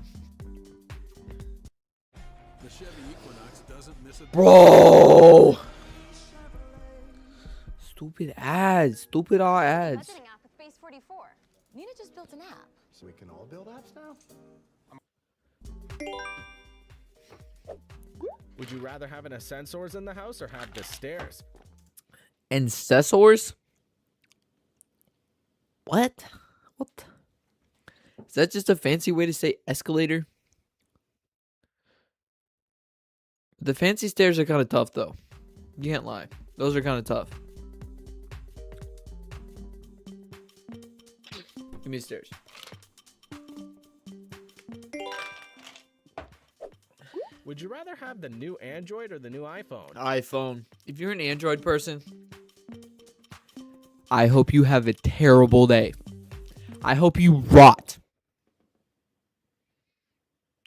The Chevy Equinox doesn't miss a Bro! Stupid ads. Stupid ads. Budgeting app with Base 44. Nina just built an app. So we can all build apps now? Would you rather have an ascensors in the house or have the stairs? Ancestors? What? What? Is that just a fancy way to say escalator? The fancy stairs are kind of tough, though. You can't lie. Those are kind of tough. Give me the stairs. Would you rather have the new Android or the new iPhone? iPhone. If you're an Android person, I hope you have a terrible day. I hope you rot.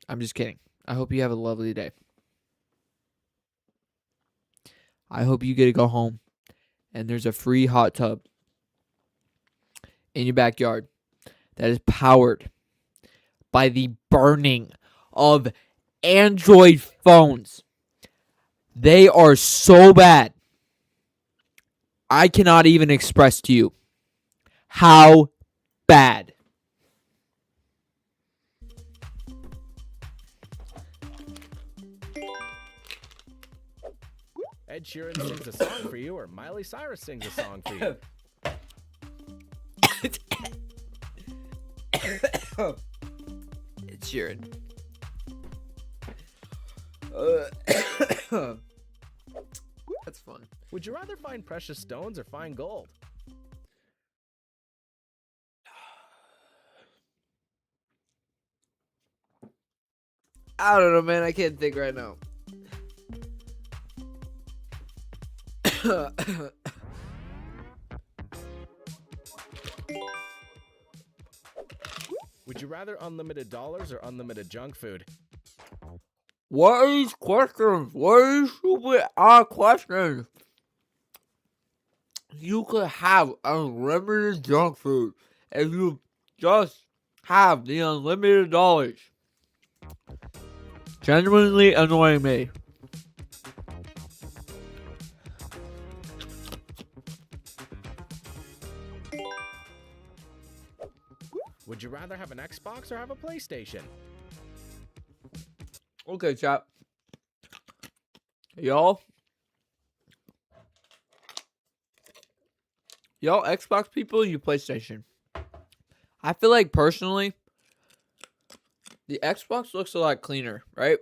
I'm just kidding. I hope you have a lovely day. I hope you get to go home and there's a free hot tub in your backyard that is powered by the burning of Android phones. They are so bad. I cannot even express to you how bad. Ed Sheeran sings a song for you, or Miley Cyrus sings a song for you. It's Sheeran. That's fun. Would you rather find precious stones or find gold? I don't know, man. I can't think right now. Would you rather unlimited dollars or unlimited junk food? What are these questions? What are these stupid questions? You could have unlimited junk food if you just have the unlimited dollars. Genuinely annoying me. Would you rather have an Xbox or have a PlayStation? Okay, chat. Y'all Xbox people, you PlayStation. I feel like personally, the Xbox looks a lot cleaner, right?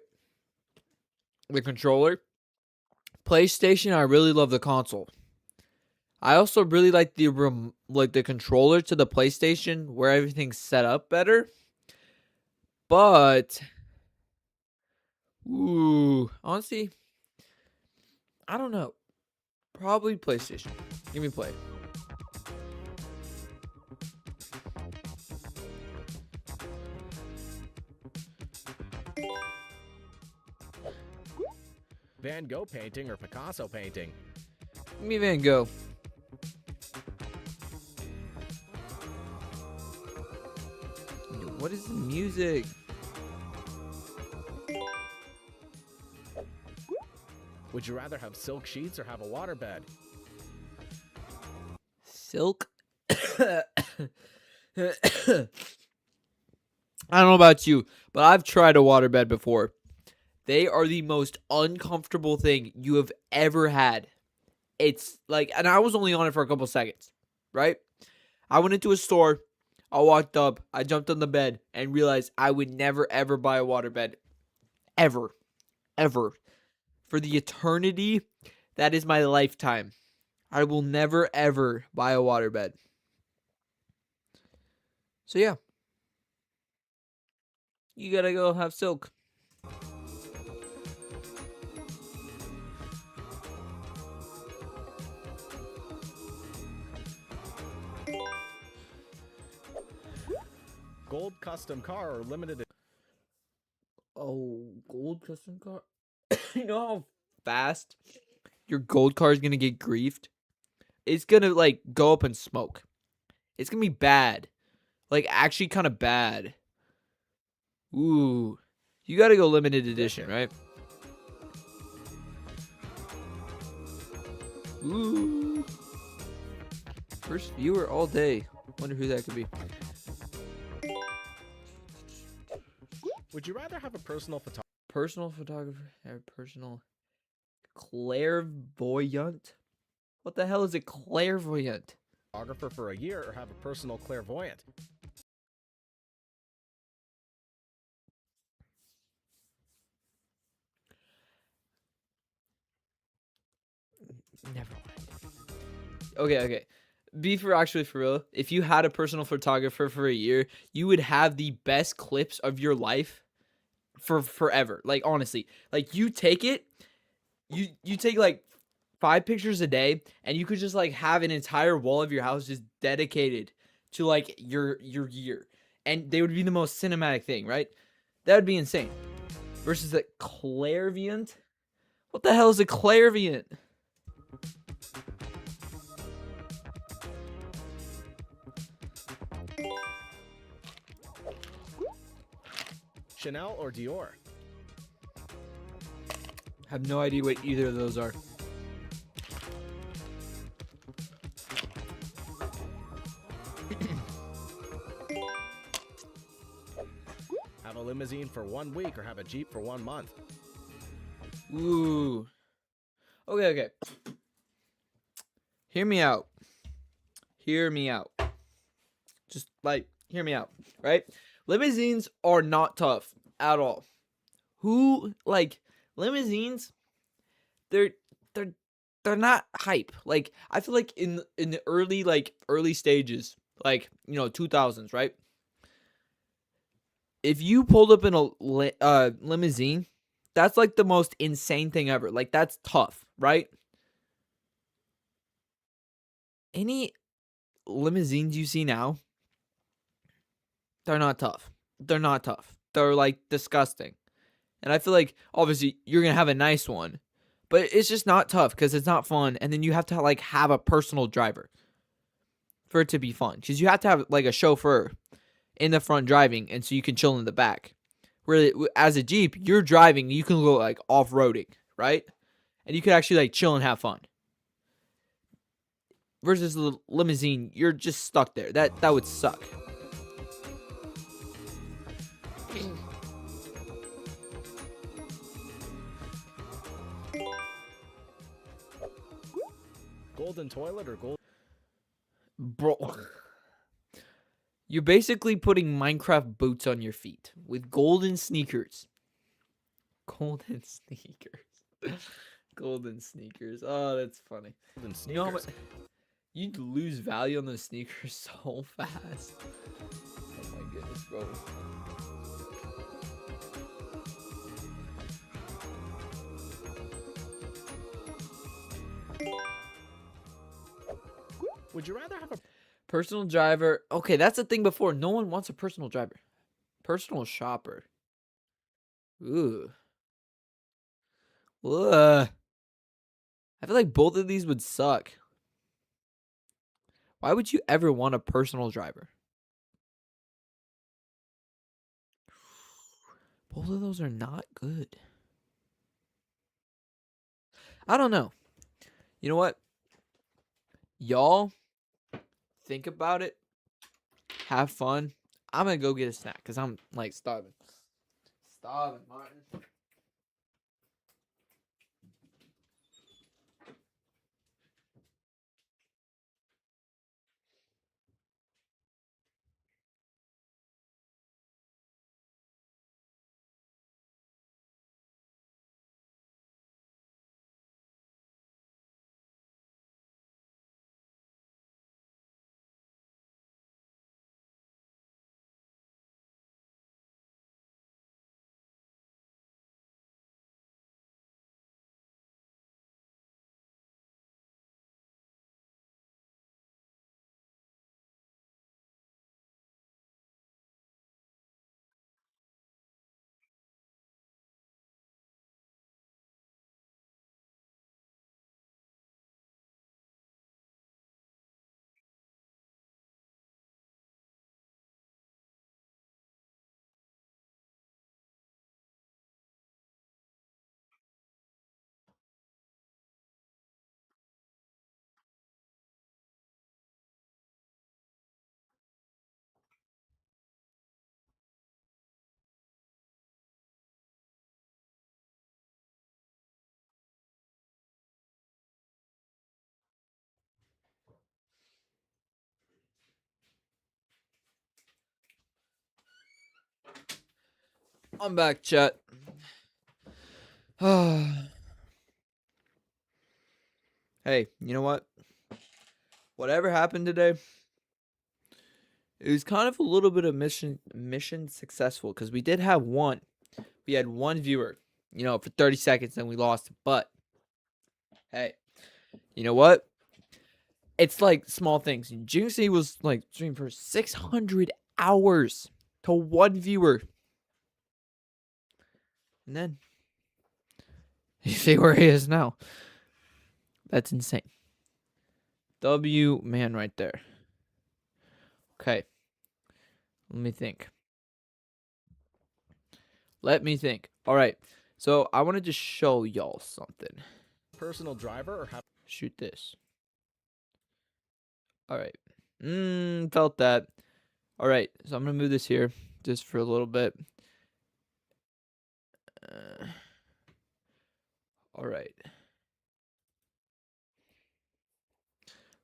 The controller. PlayStation, I really love the console. I also really like the controller to the PlayStation where everything's set up better. But honestly, I don't know. Probably PlayStation. Give me play. Van Gogh painting or Picasso painting? Give me Van Gogh. What is the music? Would you rather have silk sheets or have a waterbed? Silk? I don't know about you, but I've tried a waterbed before. They are the most uncomfortable thing you have ever had. It's like, and I was only on it for a couple seconds, right? I went into a store, I walked up, I jumped on the bed, and realized I would never ever buy a waterbed. Ever. Ever. For the eternity, that is my lifetime. I will never ever buy a waterbed. So yeah. You gotta go have silk. Gold custom car or limited? Oh, gold custom car? You know how fast your gold car is gonna get griefed? It's gonna like go up in smoke. It's gonna be bad. Like actually kind of bad. Ooh. You gotta go limited edition, right? Ooh. First viewer all day. Wonder who that could be. Would you rather have a personal photographer? Personal photographer or personal clairvoyant? What the hell is a clairvoyant? Photographer for a year or have a personal clairvoyant? Never mind. Okay. For real, if you had a personal photographer for a year, you would have the best clips of your life for forever. Like honestly, like you take it, you take like 5 pictures a day, and you could just like have an entire wall of your house just dedicated to like your year, and they would be the most cinematic thing, right? That would be insane. Versus a clairvoyant. What the hell is a clairvoyant? Chanel or Dior? Have no idea what either of those are. Have a limousine for 1 week or have a Jeep for 1 month? Ooh. Okay. Hear me out. Hear me out. Just like, hear me out, right? Limousines are not tough at all. Limousines, they're not hype. Like, I feel like in the early stages, 2000s, right? If you pulled up in a limousine, that's like the most insane thing ever. Like, that's tough, right? Any limousines you see now, they're not tough. They're not tough. They're like disgusting. And I feel like obviously you're going to have a nice one, but it's just not tough because it's not fun. And then you have to like have a personal driver for it to be fun, because you have to have like a chauffeur in the front driving, and so you can chill in the back. Where as a Jeep, you're driving, you can go like off-roading, right? And you could actually like chill and have fun. Versus the limousine, you're just stuck there. That would suck. Golden toilet or gold? Bro. You're basically putting Minecraft boots on your feet with golden sneakers. Golden sneakers. Golden sneakers. Oh, that's funny. Golden You know how sneakers. much, you'd lose value on those sneakers so fast. Oh my goodness, bro. Would you rather have a Personal driver. Okay, that's the thing before. No one wants a personal driver. Personal shopper. Ooh. Ugh. I feel like both of these would suck. Why would you ever want a personal driver? Both of those are not good. I don't know. You know what? Y'all think about it. Have fun. I'm going to go get a snack because I'm like starving. Starving, Martin. I'm back, chat. Hey, you know what? Whatever happened today, it was kind of a little bit of mission successful, because we did have one. We had one viewer, for 30 seconds, and we lost. But hey, you know what? It's like small things. Jinxie was like streaming for 600 hours to one viewer. And then you see where he is now. That's insane. W man right there. Okay. Let me think. Let me think. All right. So I wanted to show y'all something. Personal driver or have Shoot this. All right. Felt that. All right. So I'm going to move this here just for a little bit. All right.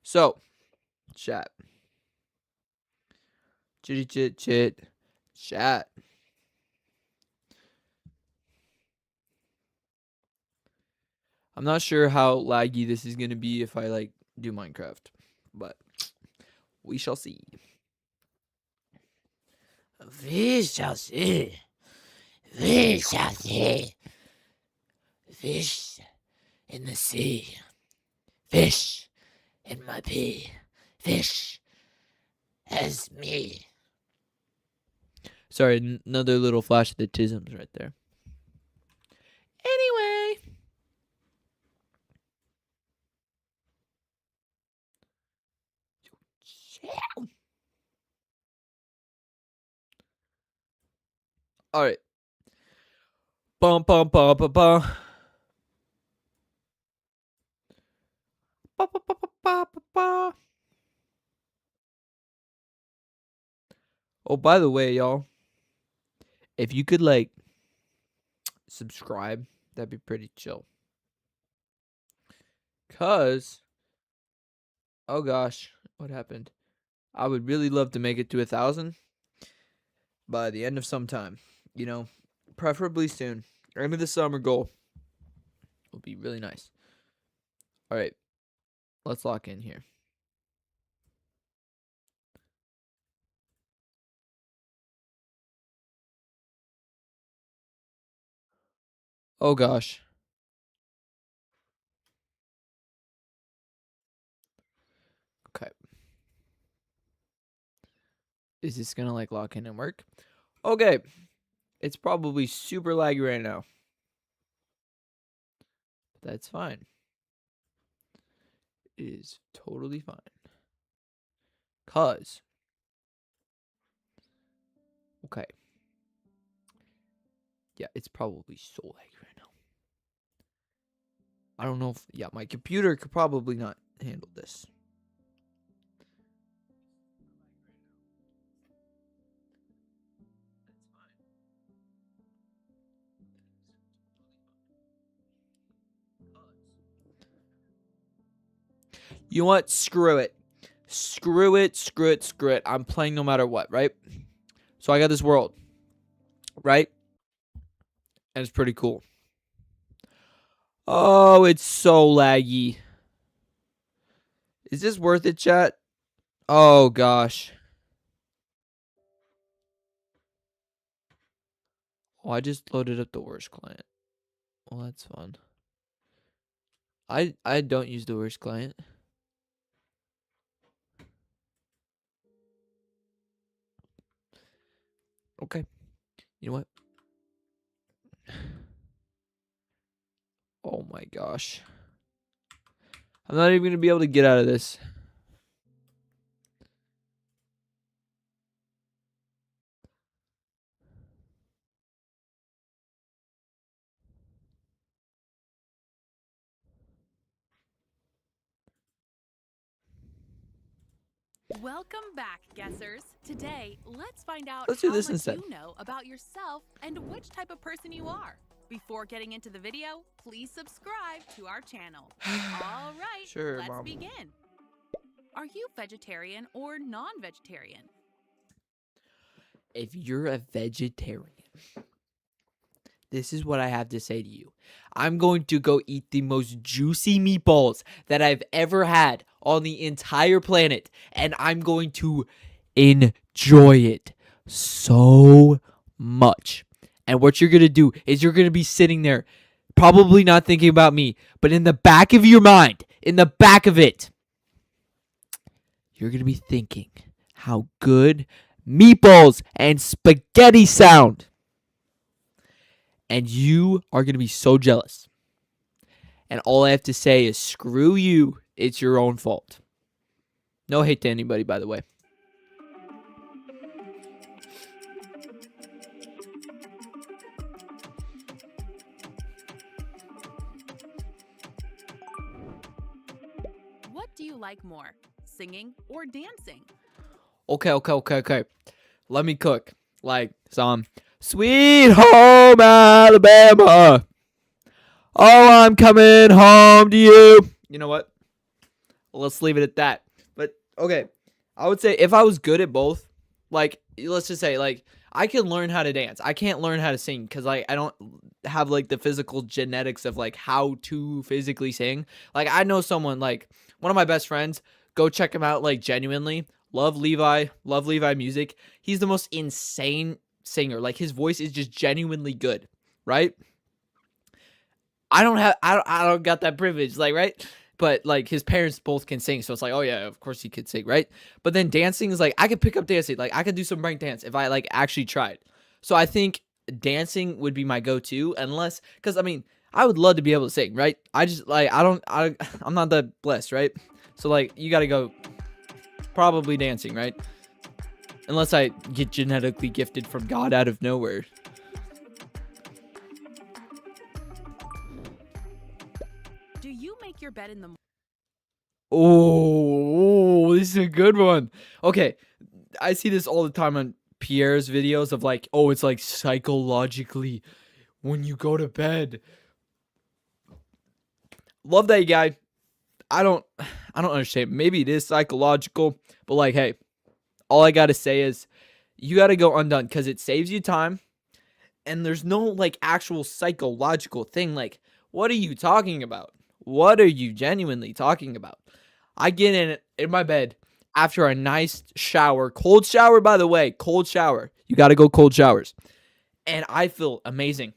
So, chat. Chitty chit chit. Chat. I'm not sure how laggy this is going to be if I like do Minecraft, but we shall see. We shall see. We shall see. Fish in the sea. Fish in my pee. Fish as me. Sorry, another little flash of the tisms right there. Anyway. All right. Bum bum bum bum bum. Ba, ba, ba, ba, ba, ba, ba. Oh, by the way, y'all, if you could like subscribe, that'd be pretty chill. Cause, oh gosh, what happened? I would really love to make it to 1,000 by the end of some time. You know, preferably soon. End of the summer goal would be really nice. All right, let's lock in here. Oh gosh. Okay. Is this gonna like lock in and work? Okay. It's probably super laggy right now. That's fine. It is totally fine. Cause. Okay. Yeah, it's probably so laggy right now. I don't know if, yeah, my computer could probably not handle this. You know what? Screw it. Screw it, screw it, screw it. I'm playing no matter what, right? So I got this world, right? And it's pretty cool. Oh, it's so laggy. Is this worth it, chat? Oh, gosh. Oh, I just loaded up the worst client. Well, that's fun. I don't use the worst client. Okay. You know what? Oh my gosh. I'm not even going to be able to get out of this. Welcome back, guessers. Today, let's find out Let's do how this much instead. you know about yourself and which type of person you are. Before getting into the video, please subscribe to our channel. All right, Sure, let's Mom. begin. Are you vegetarian or non-vegetarian? If you're a vegetarian, this is what I have to say to you. I'm going to go eat the most juicy meatballs that I've ever had on the entire planet, and I'm going to enjoy it so much. And what you're going to do is you're going to be sitting there, probably not thinking about me, but in the back of your mind, in the back of it, you're going to be thinking how good meatballs and spaghetti sound. And you are going to be so jealous. And all I have to say is screw you. It's your own fault. No hate to anybody, by the way. What do you like more, singing or dancing? Okay. Let me cook. Like some Sweet Home Alabama. Oh, I'm coming home to you. You know what? Let's leave it at that. But okay, I would say if I was good at both, like let's just say like I can learn how to dance. I can't learn how to sing because like I don't have like the physical genetics of like how to physically sing. Like I know someone like one of my best friends. Go check him out. Like genuinely love Levi. Love Levi music. He's the most insane singer. Like his voice is just genuinely good. Right? I don't got that privilege. Like right. But like his parents both can sing, so it's like, oh yeah, of course he could sing, right? But then dancing is like I could pick up dancing, like I could do some break dance if I like actually tried. So I think dancing would be my go-to, unless because I mean I would love to be able to sing, right? I just like I'm not that blessed, right? So like you got to go probably dancing, right? Unless I get genetically gifted from God out of nowhere. Do you make your bed in the Oh, this is a good one. Okay, I see this all the time on Pierre's videos of like, oh, it's like psychologically when you go to bed. Love that guy. I don't understand. Maybe it is psychological, but like, hey, all I gotta say is you gotta go undone because it saves you time, and there's no like actual psychological thing. Like, what are you talking about? What are you genuinely talking about? I get in my bed after a nice shower, cold shower, by the way, cold shower. You got to go cold showers. And I feel amazing.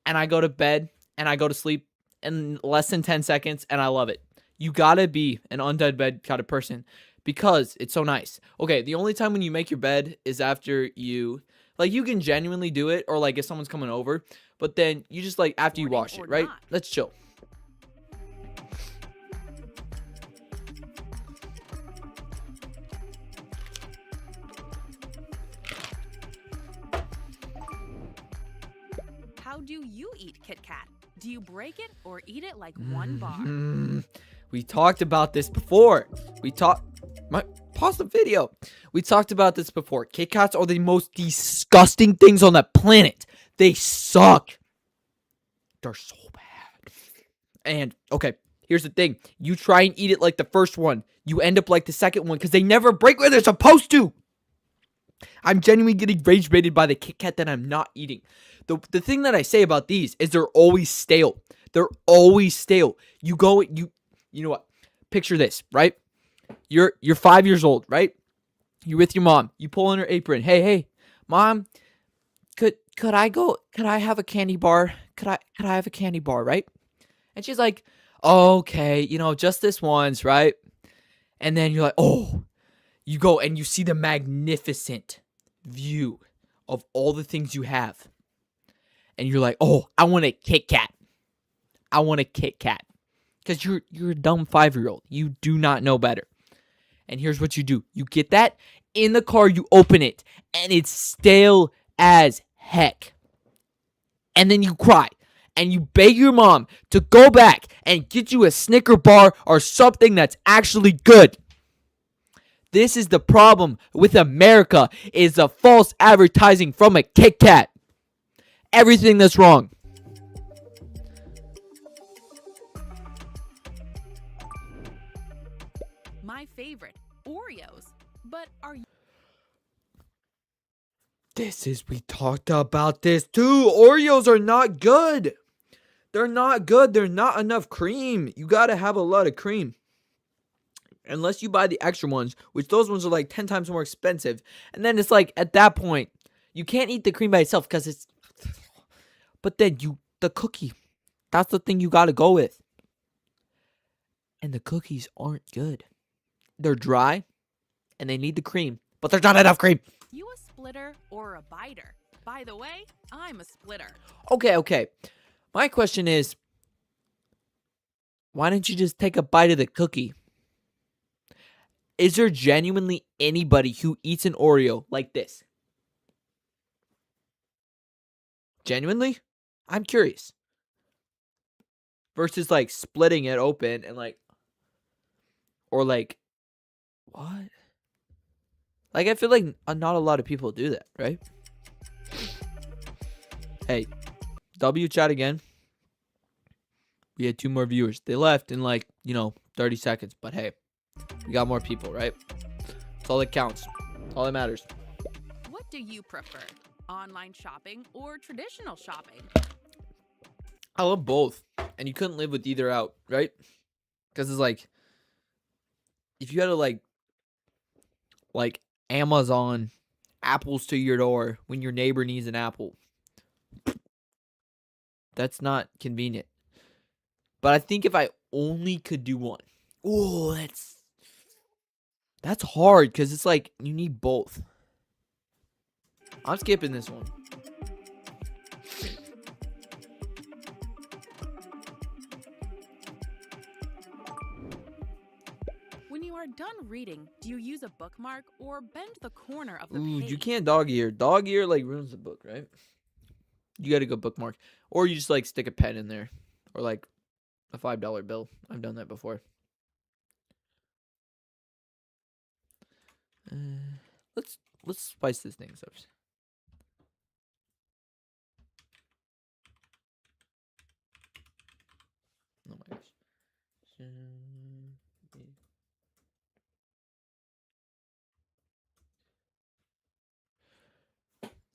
And I go to bed and I go to sleep in less than 10 seconds and I love it. You got to be an undead bed kind of person because it's so nice. Okay, the only time when you make your bed is after you, like you can genuinely do it or like if someone's coming over, but then you just like after you wash it, right? Let's chill. How do you eat Kit Kat? Do you break it or eat it like one bar? We talked about this before. Pause the video. We talked about this before. Kit Kats are the most disgusting things on the planet. They suck. They're so bad. And okay, here's the thing. You try and eat it like the first one. You end up like the second one because they never break where they're supposed to. I'm genuinely getting rage baited by the Kit Kat that I'm not eating. The thing that I say about these is they're always stale. They're always stale. You know what? Picture this, right? You're 5 years old, right? You're with your mom. You pull on her apron. Hey, mom, could I have a candy bar? Could I have a candy bar, right? And she's like, okay, just this once, right? And then you're like, oh, you go and you see the magnificent view of all the things you have. And you're like, oh, I want a Kit Kat. I want a Kit Kat. Because you're a dumb 5-year-old. You do not know better. And here's what you do. You get that in the car, you open it, and it's stale as heck. And then you cry. And you beg your mom to go back and get you a Snicker bar or something that's actually good. This is the problem with America is the false advertising from a Kit Kat. Everything that's wrong. My favorite, Oreos. But are you... We talked about this too. Oreos are not good. They're not good. They're not enough cream. You gotta have a lot of cream. Unless you buy the extra ones, which those ones are like 10 times more expensive. And then it's like, at that point, you can't eat the cream by itself because it's... But then the cookie, that's the thing you gotta go with. And the cookies aren't good. They're dry, and they need the cream, but there's not enough cream. You a splitter or a biter? By the way, I'm a splitter. Okay. My question is, why don't you just take a bite of the cookie? Is there genuinely anybody who eats an Oreo like this? Genuinely? I'm curious. Versus like splitting it open and like, Or like, what? Like, I feel like not a lot of people do that, right? Hey, W chat again. We had 2 more viewers. They left in like, 30 seconds. But hey, we got more people, right? That's all that counts. All that matters. What do you prefer? Online shopping or traditional shopping? I love both. And you couldn't live with either out, right? Because it's like, if you had to like Amazon apples to your door when your neighbor needs an apple, that's not convenient. But I think if I only could do one, oh, that's hard because it's like you need both. I'm skipping this one. When you are done reading, do you use a bookmark or bend the corner of the Ooh, page? you can't dog ear. Dog ear like ruins the book, right? You gotta go bookmark. Or you just like stick a pen in there. Or like a $5 bill. I've done that before. Let's spice this thing up. Oh my gosh.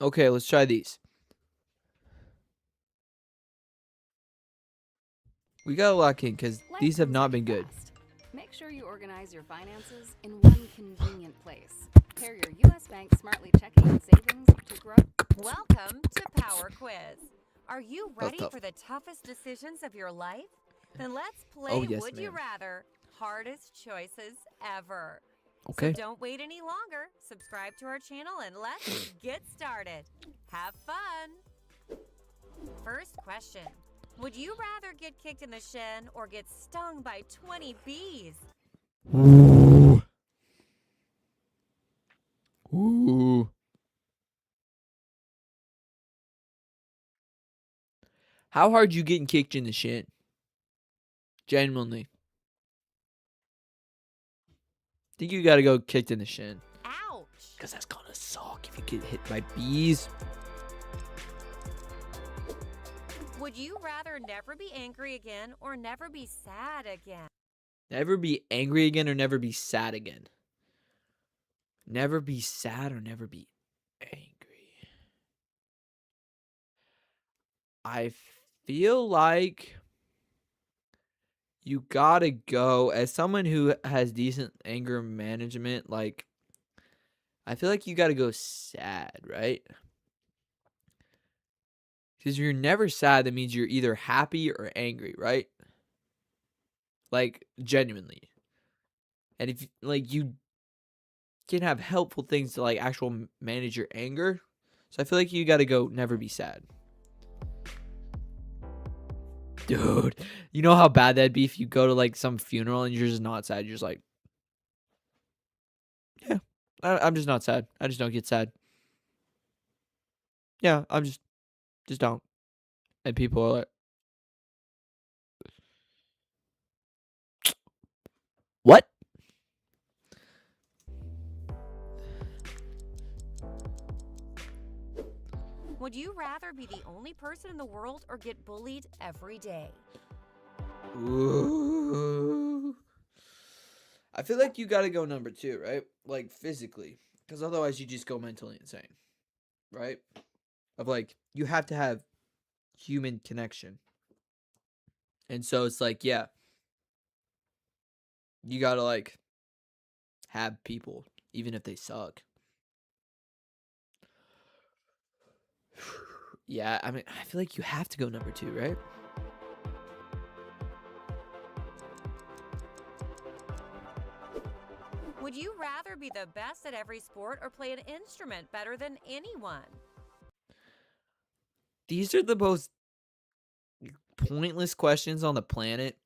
Okay, let's try these. We got to lock in because these have not been good. Make sure you organize your finances in one convenient place. Pair your U.S. Bank Smartly checking and savings to grow. Welcome to Power Quiz. Are you ready tough. for the toughest decisions of your life? Then let's play Oh, yes, Would You ma'am. Rather? Hardest choices ever. Okay. So don't wait any longer. Subscribe to our channel and let's get started. Have fun. First question. Would you rather get kicked in the shin or get stung by 20 bees? Ooh. Ooh. How hard you getting kicked in the shin? Genuinely. Think you gotta go kicked in the shin. Ouch. Because that's gonna suck if you get hit by bees. Would you rather never be angry again or never be sad again? Never be angry again or never be sad again. Never be sad or never be angry. I feel like you gotta go as someone who has decent anger management. Like, I feel like you gotta go sad, right? Because if you're never sad, that means you're either happy or angry, right? Like, genuinely. And if like you can have helpful things to like actual manage your anger, so I feel like you gotta go never be sad. Dude, you know how bad that'd be if you go to like some funeral and you're just not sad. You're just like, yeah, I'm just not sad. I just don't get sad. Yeah, I'm just don't. And people are like, what? Would you rather be the only person in the world or get bullied every day? Ooh. I feel like you gotta go number 2, right? Like physically, because otherwise you just go mentally insane, right? Of like you have to have human connection, and so it's like, yeah, you gotta like have people, even if they suck. Yeah, I mean, I feel like you have to go number 2, right? Would you rather be the best at every sport or play an instrument better than anyone? These are the most pointless questions on the planet.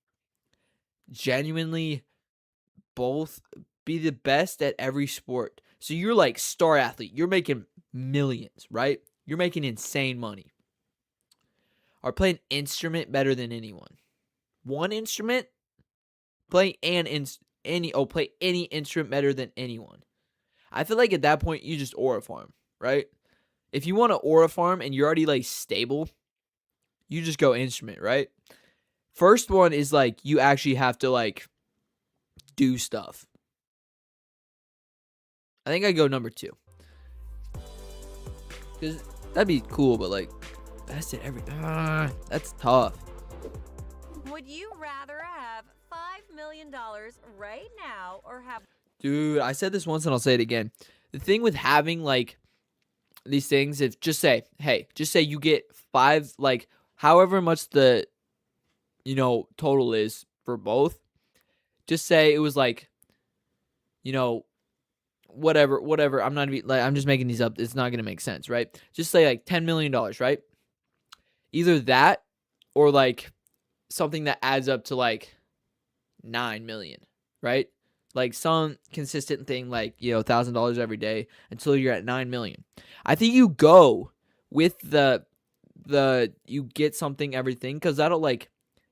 Genuinely, both be the best at every sport. So you're like star athlete. You're making millions, right? You're making insane money. Or play an instrument better than anyone. One instrument, play an play any instrument better than anyone. I feel like at that point you just aura farm, right? If you want to aura farm and you're already like stable, you just go instrument, right? First one is like you actually have to like do stuff. I think I go number 2. Because that'd be cool, but like best at every that's tough. Would you rather have $5 million right now or have... Dude, I said this once and I'll say it again. The thing with having like these things, if just say you get 5, like however much the total is for both, just say it was like whatever. I'm not even like, I'm just making these up. It's not gonna make sense, right? Just say like $10 million, right? Either that or like something that adds up to like 9 million, right? Like some consistent thing, like $1,000 every day until you're at 9 million. I think you go with the you get something everything, because that'll like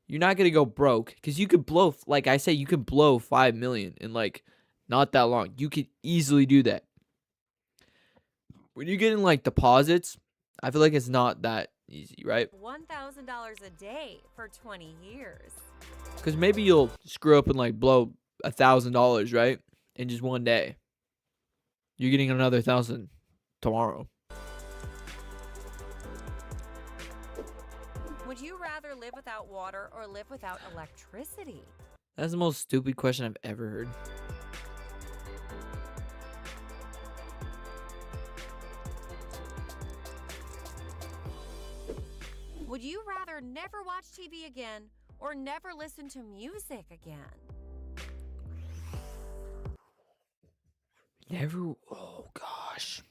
you're not gonna go broke, because you could blow, like I say, you could blow 5 million in like not that long. You could easily do that. When you get in like deposits, I feel like it's not that easy, right? $1,000 a day for 20 years. Because maybe you'll screw up and like blow $1,000, right? In just one day. You're getting another 1,000 tomorrow. Would you rather live without water or live without electricity? That's the most stupid question I've ever heard. Would you rather never watch TV again or never listen to music again? Never. Oh, gosh.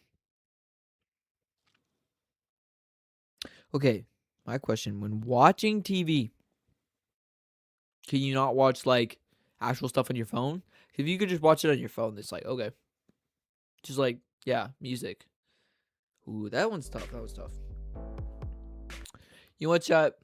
Okay, my question. When watching TV, can you not watch like actual stuff on your phone? If you could just watch it on your phone, it's like, okay. Just like, yeah, music. Ooh, that one's tough. That was tough. You know what, chat?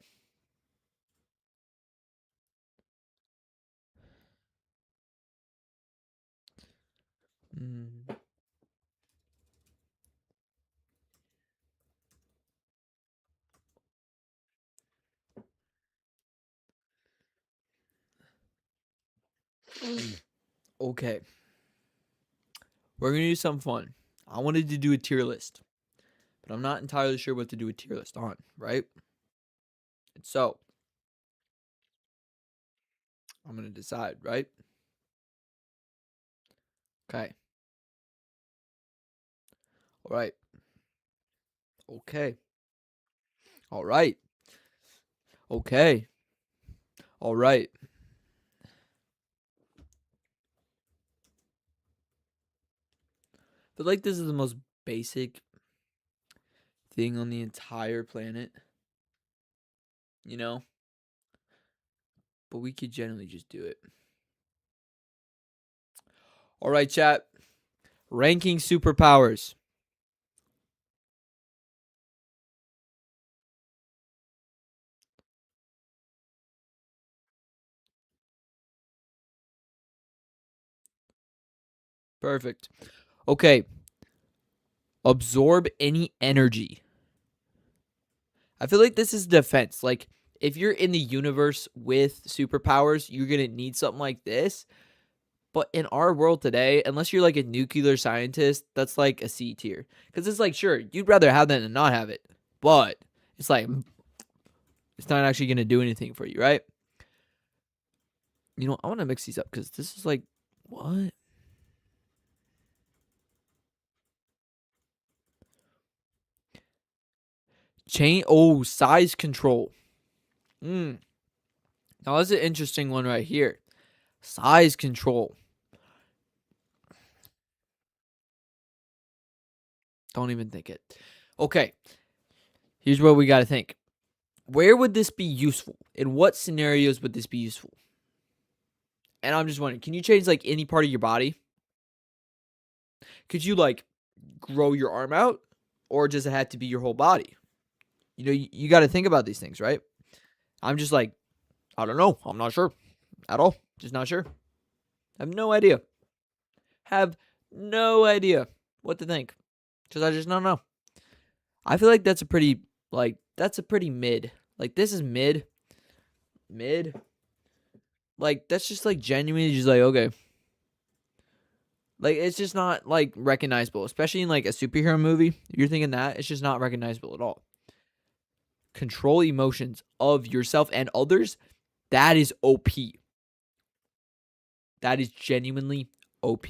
Okay. We're going to do something fun. I wanted to do a tier list, but I'm not entirely sure what to do a tier list on, right? And so, I'm going to decide, right? Okay. All right. Okay. All right. Okay. All right. I feel like this is the most basic thing on the entire planet. But we could generally just do it. All right, chat. Ranking superpowers. Perfect. Okay. Absorb any energy. I feel like this is defense. Like, if you're in the universe with superpowers, you're going to need something like this. But in our world today, unless you're like a nuclear scientist, that's like a C tier. Because it's like, sure, you'd rather have that than not have it. But it's like, it's not actually going to do anything for you, right? I want to mix these up because this is like, what? Size control. Now that's an interesting one right here. Size control. Don't even think it. Okay. Here's what we got to think. Where would this be useful? In what scenarios would this be useful? And I'm just wondering, can you change like any part of your body? Could you like grow your arm out? Or does it have to be your whole body? You got to think about these things, right? I'm just like, I don't know. I'm not sure at all. Just not sure I have no idea. Have no idea what to think. Because I just don't know. I feel like that's a pretty mid. Like this is mid. Mid. Like that's just like genuinely just like okay. Like it's just not like recognizable, especially in like a superhero movie. If you're thinking that, it's just not recognizable at all. Control emotions of yourself and others, that is OP. That is genuinely OP.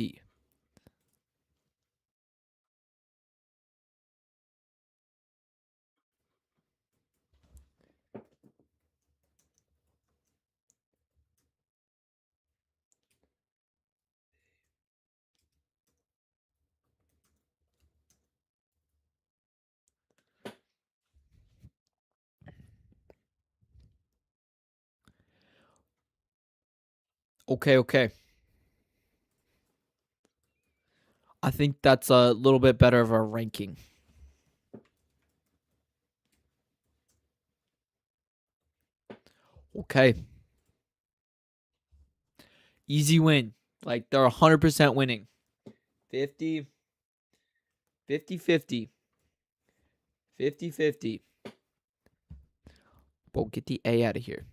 Okay. I think that's a little bit better of a ranking. Okay. Easy win. Like they're 100% winning. 50 50. 50. Bro, get the A out of here.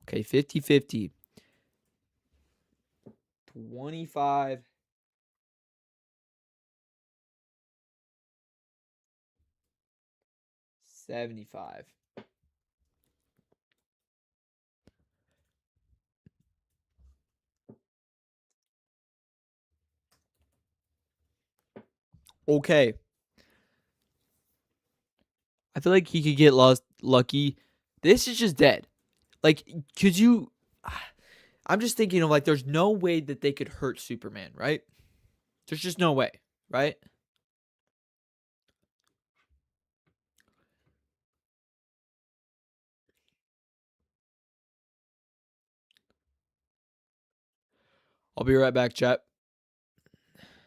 Okay, 50. 25. 75. Okay. I feel like he could get lost lucky. This is just dead. Like, could you? I'm just thinking of like, there's no way that they could hurt Superman, right? There's just no way, right? I'll be right back, chat.